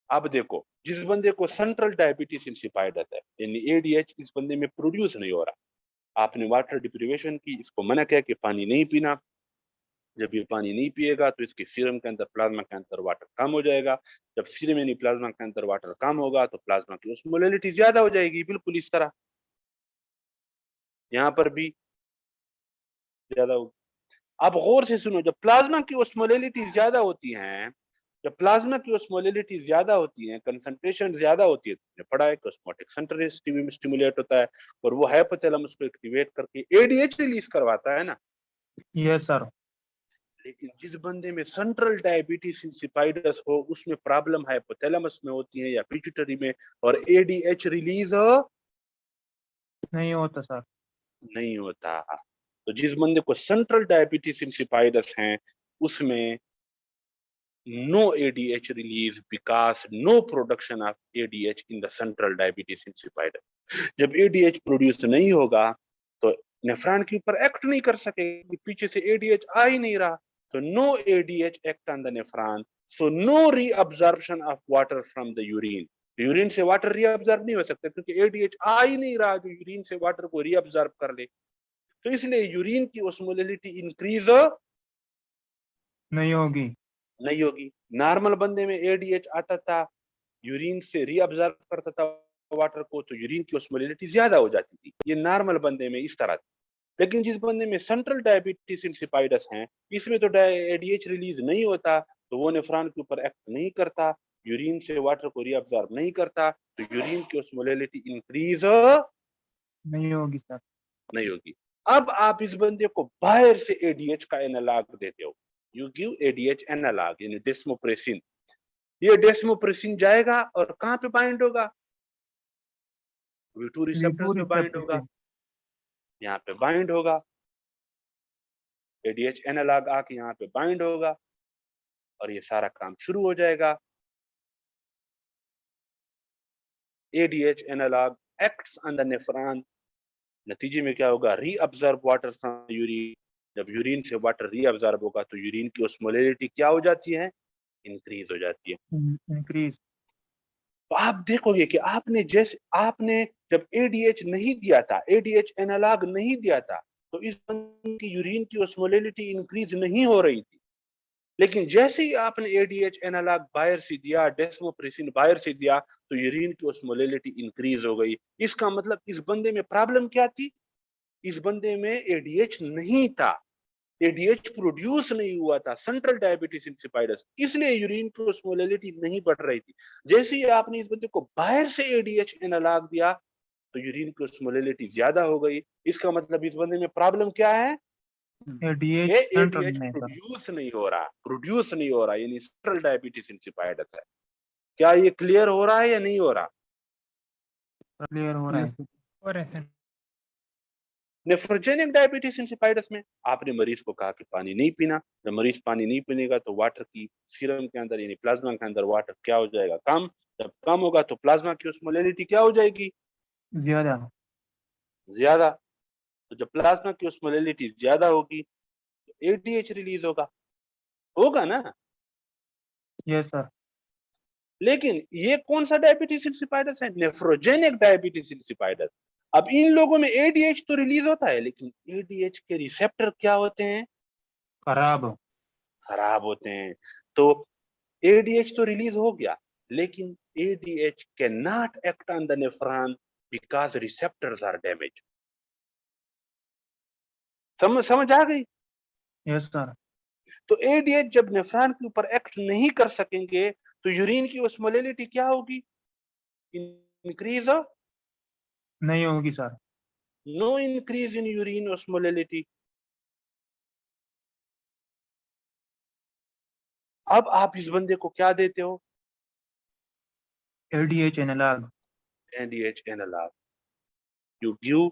अब देखो, जिस बंदे को सेंट्रल डायबिटीज इंसिपाइडस है, यानी ADH इस बंदे में प्रोड्यूस नहीं हो रहा, आपने वाटर डिप्रिवेशन की, इसको मना किया कि पानी नहीं पीना। जब ये पानी नहीं पिएगा तो इसके सीरम के अंदर, प्लाज्मा के अंदर वाटर कम हो जाएगा। जब सीरम यानी प्लाज्मा के अंदर वाटर कम होगा तो प्लाज्मा की ओस्मोलैरिटी ज्यादा हो जाएगी, बिल्कुल इस तरह। यहाँ पर भी ज्यादा होगी। अब गौर से सुनो, जब प्लाज्मा की ओस्मोलैरिटी ज्यादा होती है, जब प्लाज्मा की ओस्मोलैरिटी ज्यादा होती है, कंसंट्रेशन ज्यादा होती है, तुमने पढ़ा है कि ऑस्मोटिक सेंटर स्टिमुलेट होता है और वो हाइपोथैलेमस को एक्टिवेट करके एडीएच रिलीज करवाता है ना। Yes sir. लेकिन जिस बंदे में सेंट्रल डायबिटीज इंसिपाइडस हो उसमें प्रॉब्लम हाइपोथैलेमस में होती है या पिट्यूटरी में, और एडीएच रिलीज नहीं होता सर। नहीं होता। तो जिस बंदे को सेंट्रल डायबिटीज इंसिपाइडस है उसमें no ADH release because no production of ADH in the central diabetes insipidus. जब ADH प्रोड्यूस नहीं होगा तो नेफ्रॉन के ऊपर एक्ट नहीं कर सकेगी, पीछे से ADH आ ही नहीं रहा, तो no ADH act on the nephron, so no reabsorption of water from the urine. Urine से वाटर रीअब्सॉर्ब नहीं हो सकता क्योंकि ADH आ ही नहीं रहा जो यूरिन से वाटर को रीअब्सॉर्ब कर ले, तो इसलिए यूरिन की ओस्मोलैलिटी इंक्रीज नहीं होगी। नहीं होगी। नॉर्मल बंदे में एडीएच आता था, यूरिन से रीअब्सॉर्ब करता था वाटर को, तो यूरिन की ओस्मोलैलिटी ज्यादा हो जाती थी, ये नॉर्मल बंदे में इस तरह थी। लेकिन जिस बंदे में सेंट्रल डायबिटीज इंसिपाइडस है इसमें तो एडीएच रिलीज नहीं होता, तो वो नेफ्रॉन के ऊपर एक्ट नहीं करता, यूरिन से वाटर को रीअब्सॉर्ब नहीं करता, तो यूरिन की ओस्मोलैलिटी इंक्रीज नहीं होगी सर। नहीं होगी। अब आप इस बंदे को बाहर से एडीएच का एनालॉग देते हो, यू गिव एडीएच एनालॉग यानी डेस्मोप्रेसिन, ये डेस्मोप्रेसिन जाएगा और कहां पे बाइंड होगा, V2 रिसेप्टर्स पे बाइंड होगा, यहाँ पे बाइंड होगा, एडीएच एनालॉग आके यहाँ पे बाइंड होगा और ये सारा काम शुरू हो जाएगा। ADH analogue acts on the nephron, नतीजे में क्या होगा, रीअब्सॉर्ब वाटर फ्रॉम यूरिन, जब यूरिन से वाटर रीअब्सॉर्ब होगा तो यूरिन की ओस्मोलैलिटी क्या हो जाती है, इंक्रीज हो जाती है। इंक्रीज। तो आप देखोगे कि आपने जब एडीएच नहीं दिया था, एडीएच एनालॉग नहीं दिया था, तो इस बंदे की यूरिन की ओस्मोलैलिटी इंक्रीज नहीं हो रही थी। लेकिन जैसे ही आपने एडीएच एनालॉग बाहर से दिया, डेस्मोप्रेसिन बाहर से दिया, तो यूरिन की ओस्मोलैलिटी इंक्रीज हो गई। इसका मतलब इस बंदे में प्रॉब्लम क्या थी, इस बंदे में एडीएच नहीं था, एडीएच प्रोड्यूस नहीं हुआ था, सेंट्रल डायबिटीज इंसिपाइडस, इसलिए यूरिन की ओस्मोलैलिटी नहीं बढ़ रही थी। जैसे ही आपने इस बंदे को बाहर से एडीएच एनालॉग दिया तो यूरिन की ओस्मोलैलिटी ज्यादा हो गई। इसका मतलब इस बंदे में प्रॉब्लम क्या है, एडीएच ये सेंट्रल एडीएच में सर। प्रोड्यूस नहीं हो रहा यानी सेंट्रल डायबिटीज इंसिपाइडस है। क्या ये क्लियर हो रहा है या नहीं हो रहा? क्लियर हो रहा है। और है नेफ्रोजेनिक डायबिटीज इंसिपाइडस में आपने मरीज को कहा कि पानी नहीं पीना, जब मरीज पानी नहीं पीनेगा तो वाटर की सीरम के अंदर यानी प्लाज्मा के अंदर वाटर क्या हो जाएगा, कम, जब कम होगा तो प्लाज्मा की ओस्मोलैलिटी क्या हो जाएगी, ज्यादा। ज्यादा। तो जब प्लाज्मा की ओस्मोलैलिटी ज्यादा होगी तो एडीएच रिलीज होगा, होगा ना। Yes sir. लेकिन ये कौन सा डायबिटीज इंसिपाइडस है, नेफ्रोजेनिक डायबिटीज इंसिपाइडस। अब इन लोगों में एडीएच तो रिलीज होता है लेकिन एडीएच के रिसेप्टर क्या होते हैं, खराब होते हैं। तो एडीएच तो रिलीज हो गया लेकिन ADH can not act on the nephron because receptors are damage. समझ आ गई? Yes sir. तो एडीएच जब नेफ्रॉन के ऊपर एक्ट नहीं कर सकेंगे तो यूरिन की ओस्मोलैलिटी क्या होगी, इंक्रीज, नहीं होगी sir. No increase in urine osmolality. अब आप इस बंदे को क्या देते हो, ADH analogue. ADH analogue, you give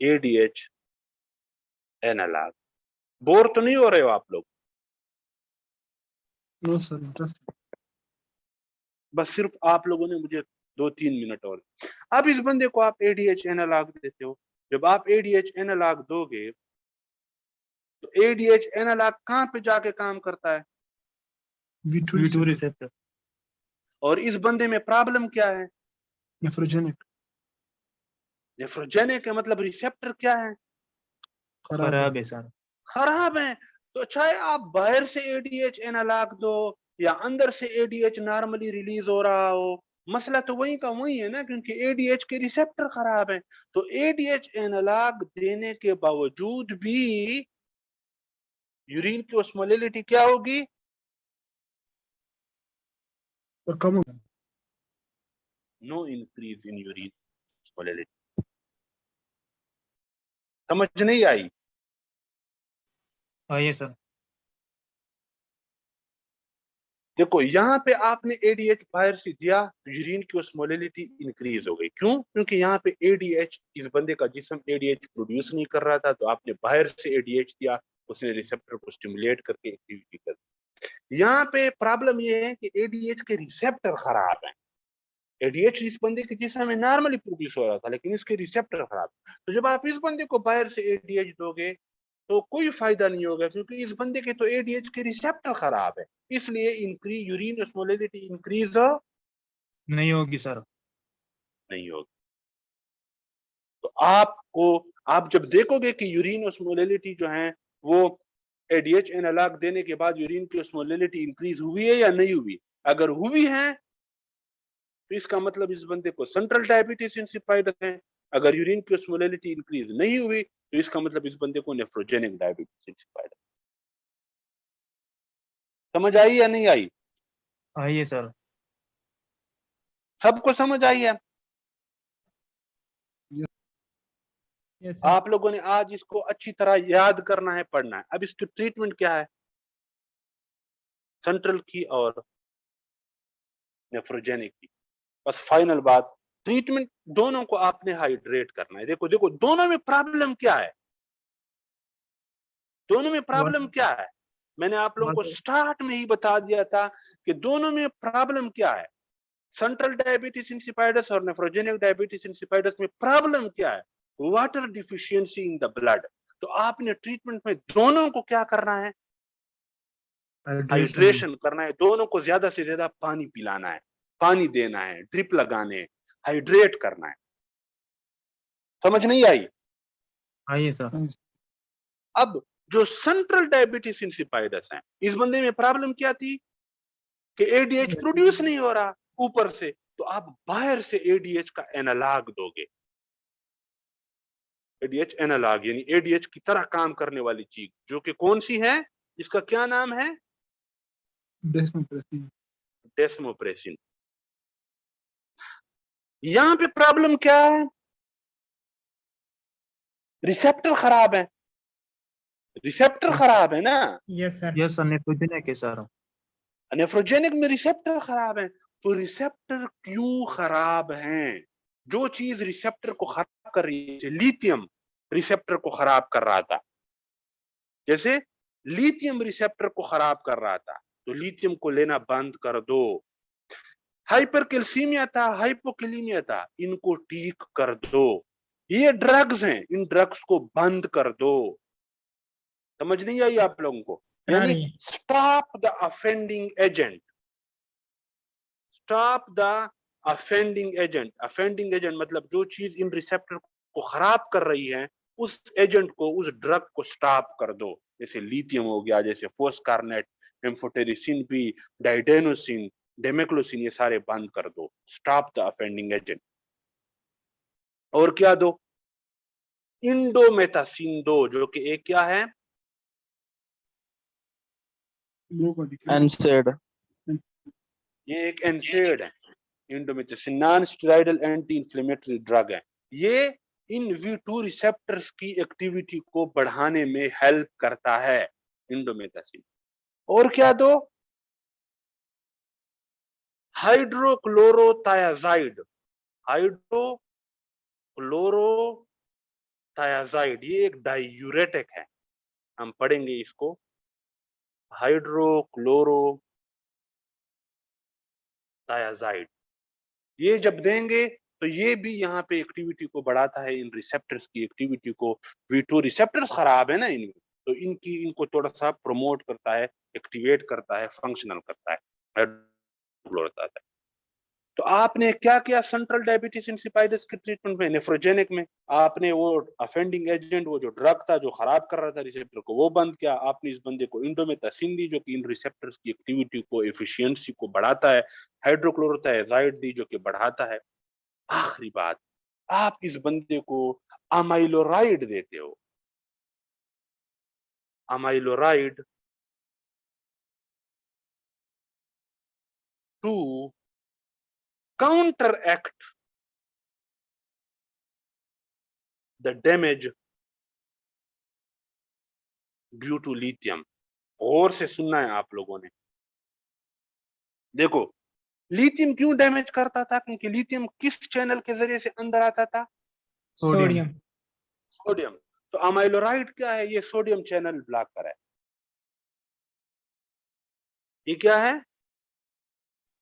ADH analogue. Bore तो नहीं हो रहे हो आप लोग? No sir, interest. बस सिर्फ आप लोगों ने मुझे 2-3 मिनट और। अब इस बंदे को आप एडीएच एनालॉग देते हो, जब आप एडीएच एनालॉग दोगे तो एडीएच एनालॉग कहां पे जाके काम करता है, V2 रिसेप्टर। और इस बंदे में प्रॉब्लम क्या है, नेफ्रोजेनिक, नेफ्रोजेनिक है, मतलब रिसेप्टर क्या है, खराब है सर। खराब है। तो चाहे आप बाहर से एडीएच एनालॉग दो या अंदर से एडीएच नॉर्मली रिलीज हो रहा हो, मसला तो वही का वही है ना, क्योंकि एडीएच के रिसेप्टर खराब है। तो एडीएच एनालॉग देने के बावजूद भी यूरिन की ओस्मोलैलिटी क्या होगी, और कम हो गया। No increase in urine osmolality. समझ नहीं आई? आइए सर। देखो यहाँ पे आपने एडीएच बाहर से दिया तो यूरिन की ऑस्मोलिटी इंक्रीज हो गई। क्यों? क्योंकि यहाँ पे एडीएच, इस बंदे का जिस्म एडीएच प्रोड्यूस नहीं कर रहा था, तो आपने बाहर से एडीएच दिया, उसने रिसेप्टर को स्टिमुलेट करके एक्टिविटी कर दी। यहाँ पे प्रॉब्लम ये है कि एडीएच के रिसेप्टर खराब हैं। एडीएच इस बंदे के जिस्म में नॉर्मली प्रोड्यूस हो रहा था, लेकिन इसके रिसेप्टर खराब। तो जब आप इस बंदे को बाहर से एडीएच दोगे तो कोई फायदा नहीं होगा, क्योंकि इस बंदे के तो एडीएच के रिसेप्टर खराब है। इसलिए इंक्रीज यूरिन ऑस्मोलिटी इंक्रीज नहीं होगी सर। नहीं होगी। तो आप जब देखोगे कि यूरिन ऑस्मोलिटी जो है वो एडीएच एनालॉग देने के बाद यूरिन की ऑस्मोलिटी इंक्रीज हुई है या नहीं हुई, अगर हुई है तो इसका मतलब इस बंदे को सेंट्रल डायबिटीज इंसिपिडस है। अगर यूरिन की ऑस्मोलिटी इंक्रीज नहीं हुई तो इसका मतलब इस बंदे को नेफ्रोजेनिक डायबिटीज इंसिपिडस। समझ आई या नहीं आई? आइए सर। सबको समझ आई है? Yes, sir. आप लोगों ने आज इसको अच्छी तरह याद करना है, पढ़ना है। अब इसकी ट्रीटमेंट क्या है, सेंट्रल की और नेफ्रोजेनिक की। बस फाइनल बात, ट्रीटमेंट दोनों को आपने हाइड्रेट करना है। देखो देखो दोनों में प्रॉब्लम क्या है, दोनों में प्रॉब्लम क्या है, मैंने आप लोगों को स्टार्ट में ही बता दिया था कि दोनों में प्रॉब्लम क्या है। सेंट्रल डायबिटीज इंसिपिडस और नेफ्रोजेनिक डायबिटीज इंसिपिडस में प्रॉब्लम क्या है, water deficiency in the blood. तो आपने ट्रीटमेंट में दोनों को क्या करना है, हाइड्रेशन करना है। दोनों को ज्यादा से ज्यादा पानी पिलाना है, पानी देना है, ड्रिप लगाने, हाइड्रेट करना है। समझ नहीं आई? आइए सर। अब जो सेंट्रल डायबिटीज इंसिपिडस है, इस बंदे में प्रॉब्लम क्या थी कि एडीएच प्रोड्यूस नहीं हो रहा ऊपर से, तो आप बाहर से एडीएच का एनालॉग दोगे। एडीएच एनालॉग यानी एडीएच की तरह काम करने वाली चीज, जो कि कौन सी है, इसका क्या नाम है, desmopressin. डेस्मोप्रेसिन। यहां पे प्रॉब्लम क्या है, रिसेप्टर खराब है, रिसेप्टर खराब है ना। Yes, sir. Yes sir, nephrogenic है सर। नेफ्रोजेनिक में रिसेप्टर खराब है। तो रिसेप्टर क्यों खराब हैं? जो चीज रिसेप्टर को खराब कर रही है, लिथियम रिसेप्टर को खराब कर रहा था, जैसे लिथियम रिसेप्टर को खराब कर रहा था, तो लिथियम को लेना बंद कर दो। हाइपरकैल्सीमिया था, हाइपोकैलीमिया था, इनको ठीक कर दो। ये ड्रग्स हैं, इन ड्रग्स को बंद कर दो। समझ नहीं आई आप लोगों को? यानी stop the offending agent, stop the offending agent. Offending agent मतलब जो चीज इन रिसेप्टर को खराब कर रही है, उस एजेंट को, उस ड्रग को स्टॉप कर दो। जैसे लिथियम हो गया, जैसे फोस्कारनेट, एम्फोटेरिसिन बी, डाइडेनोसिन, डेमेक्लोसिन, ये सारे बंद कर दो। Stop the offending agent. और क्या दो, इंडोमेथासिन दो, जो कि एक क्या है, एनसेड। ये एक एनसेड है। Indomethacin non steroidal anti inflammatory drug है। ये इन V2 रिसेप्टर्स की एक्टिविटी को बढ़ाने में हेल्प करता है, इंडोमेथासिन। और क्या दो, हाइड्रोक्लोरोथायाजाइड, हाइड्रोक्लोरोथायाजाइड, ये एक डायूरेटिक है, हम पढ़ेंगे इसको। हाइड्रोक्लोरोथायाजाइड, ये जब देंगे तो ये भी यहाँ पे एक्टिविटी को बढ़ाता है, इन रिसेप्टर्स की एक्टिविटी को। V2 रिसेप्टर्स खराब है ना इनमें, तो इनको थोड़ा सा प्रमोट करता है, एक्टिवेट करता है, फंक्शनल करता है, करता है। तो आपने क्या किया सेंट्रल डायबिटीज इंसिपिडस के ट्रीटमेंट में, नेफ्रोजेनिक में आपने वो अफेंडिंग एजेंट, वो जो ड्रग था जो खराब कर रहा था रिसेप्टर को, वो बंद किया। आपने इस बंदे को इंडोमेथासिन दी, जो कि इन रिसेप्टर्स की एक्टिविटी को, एफिशिएंसी को बढ़ाता है। हाइड्रोक्लोरोथायाजाइड दी, जो कि बढ़ाता है। आखिरी बात, आप इस बंदे को अमाइलोराइड देते हो। Amiloride to counteract the damage due to lithium. और से सुनना है आप लोगों ने। देखो लिथियम क्यों डैमेज करता था, क्योंकि लिथियम किस चैनल के जरिए से अंदर आता था, सोडियम। सोडियम। तो अमाइलोराइड क्या है, ये सोडियम चैनल ब्लॉकर है। ये क्या है,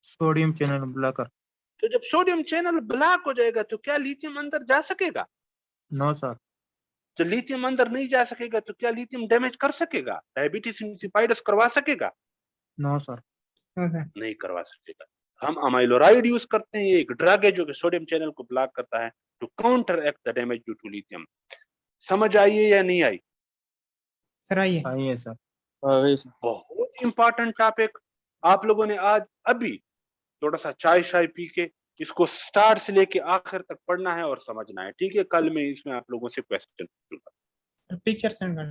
सोडियम चैनल ब्लॉकर। तो जब सोडियम चैनल ब्लॉक हो जाएगा तो क्या लिथियम अंदर जा सकेगा? No sir. तो लिथियम अंदर नहीं जा सकेगा तो क्या लिथियम डैमेज कर सकेगा, डायबिटीज इंसिपिडस करवा सकेगा? No sir. No sir. नहीं करवा सकेगा। हम अमाइलोराइड यूज करते हैं, ये एक ड्रग है जो कि सोडियम चैनल को ब्लॉक करता है to counteract the damage due to lithium. समझ आई है या नहीं आई? सर आइए। आइए सर। बहुत इंपॉर्टेंट टॉपिक। आप लोगों ने आज अभी थोड़ा सा चाय शाय पी के इसको स्टार्ट से लेके आखिर तक पढ़ना है और समझना है, ठीक है? कल मैं इसमें आप लोगों से क्वेश्चन पूछूंगा। पिक्चर सेंड कर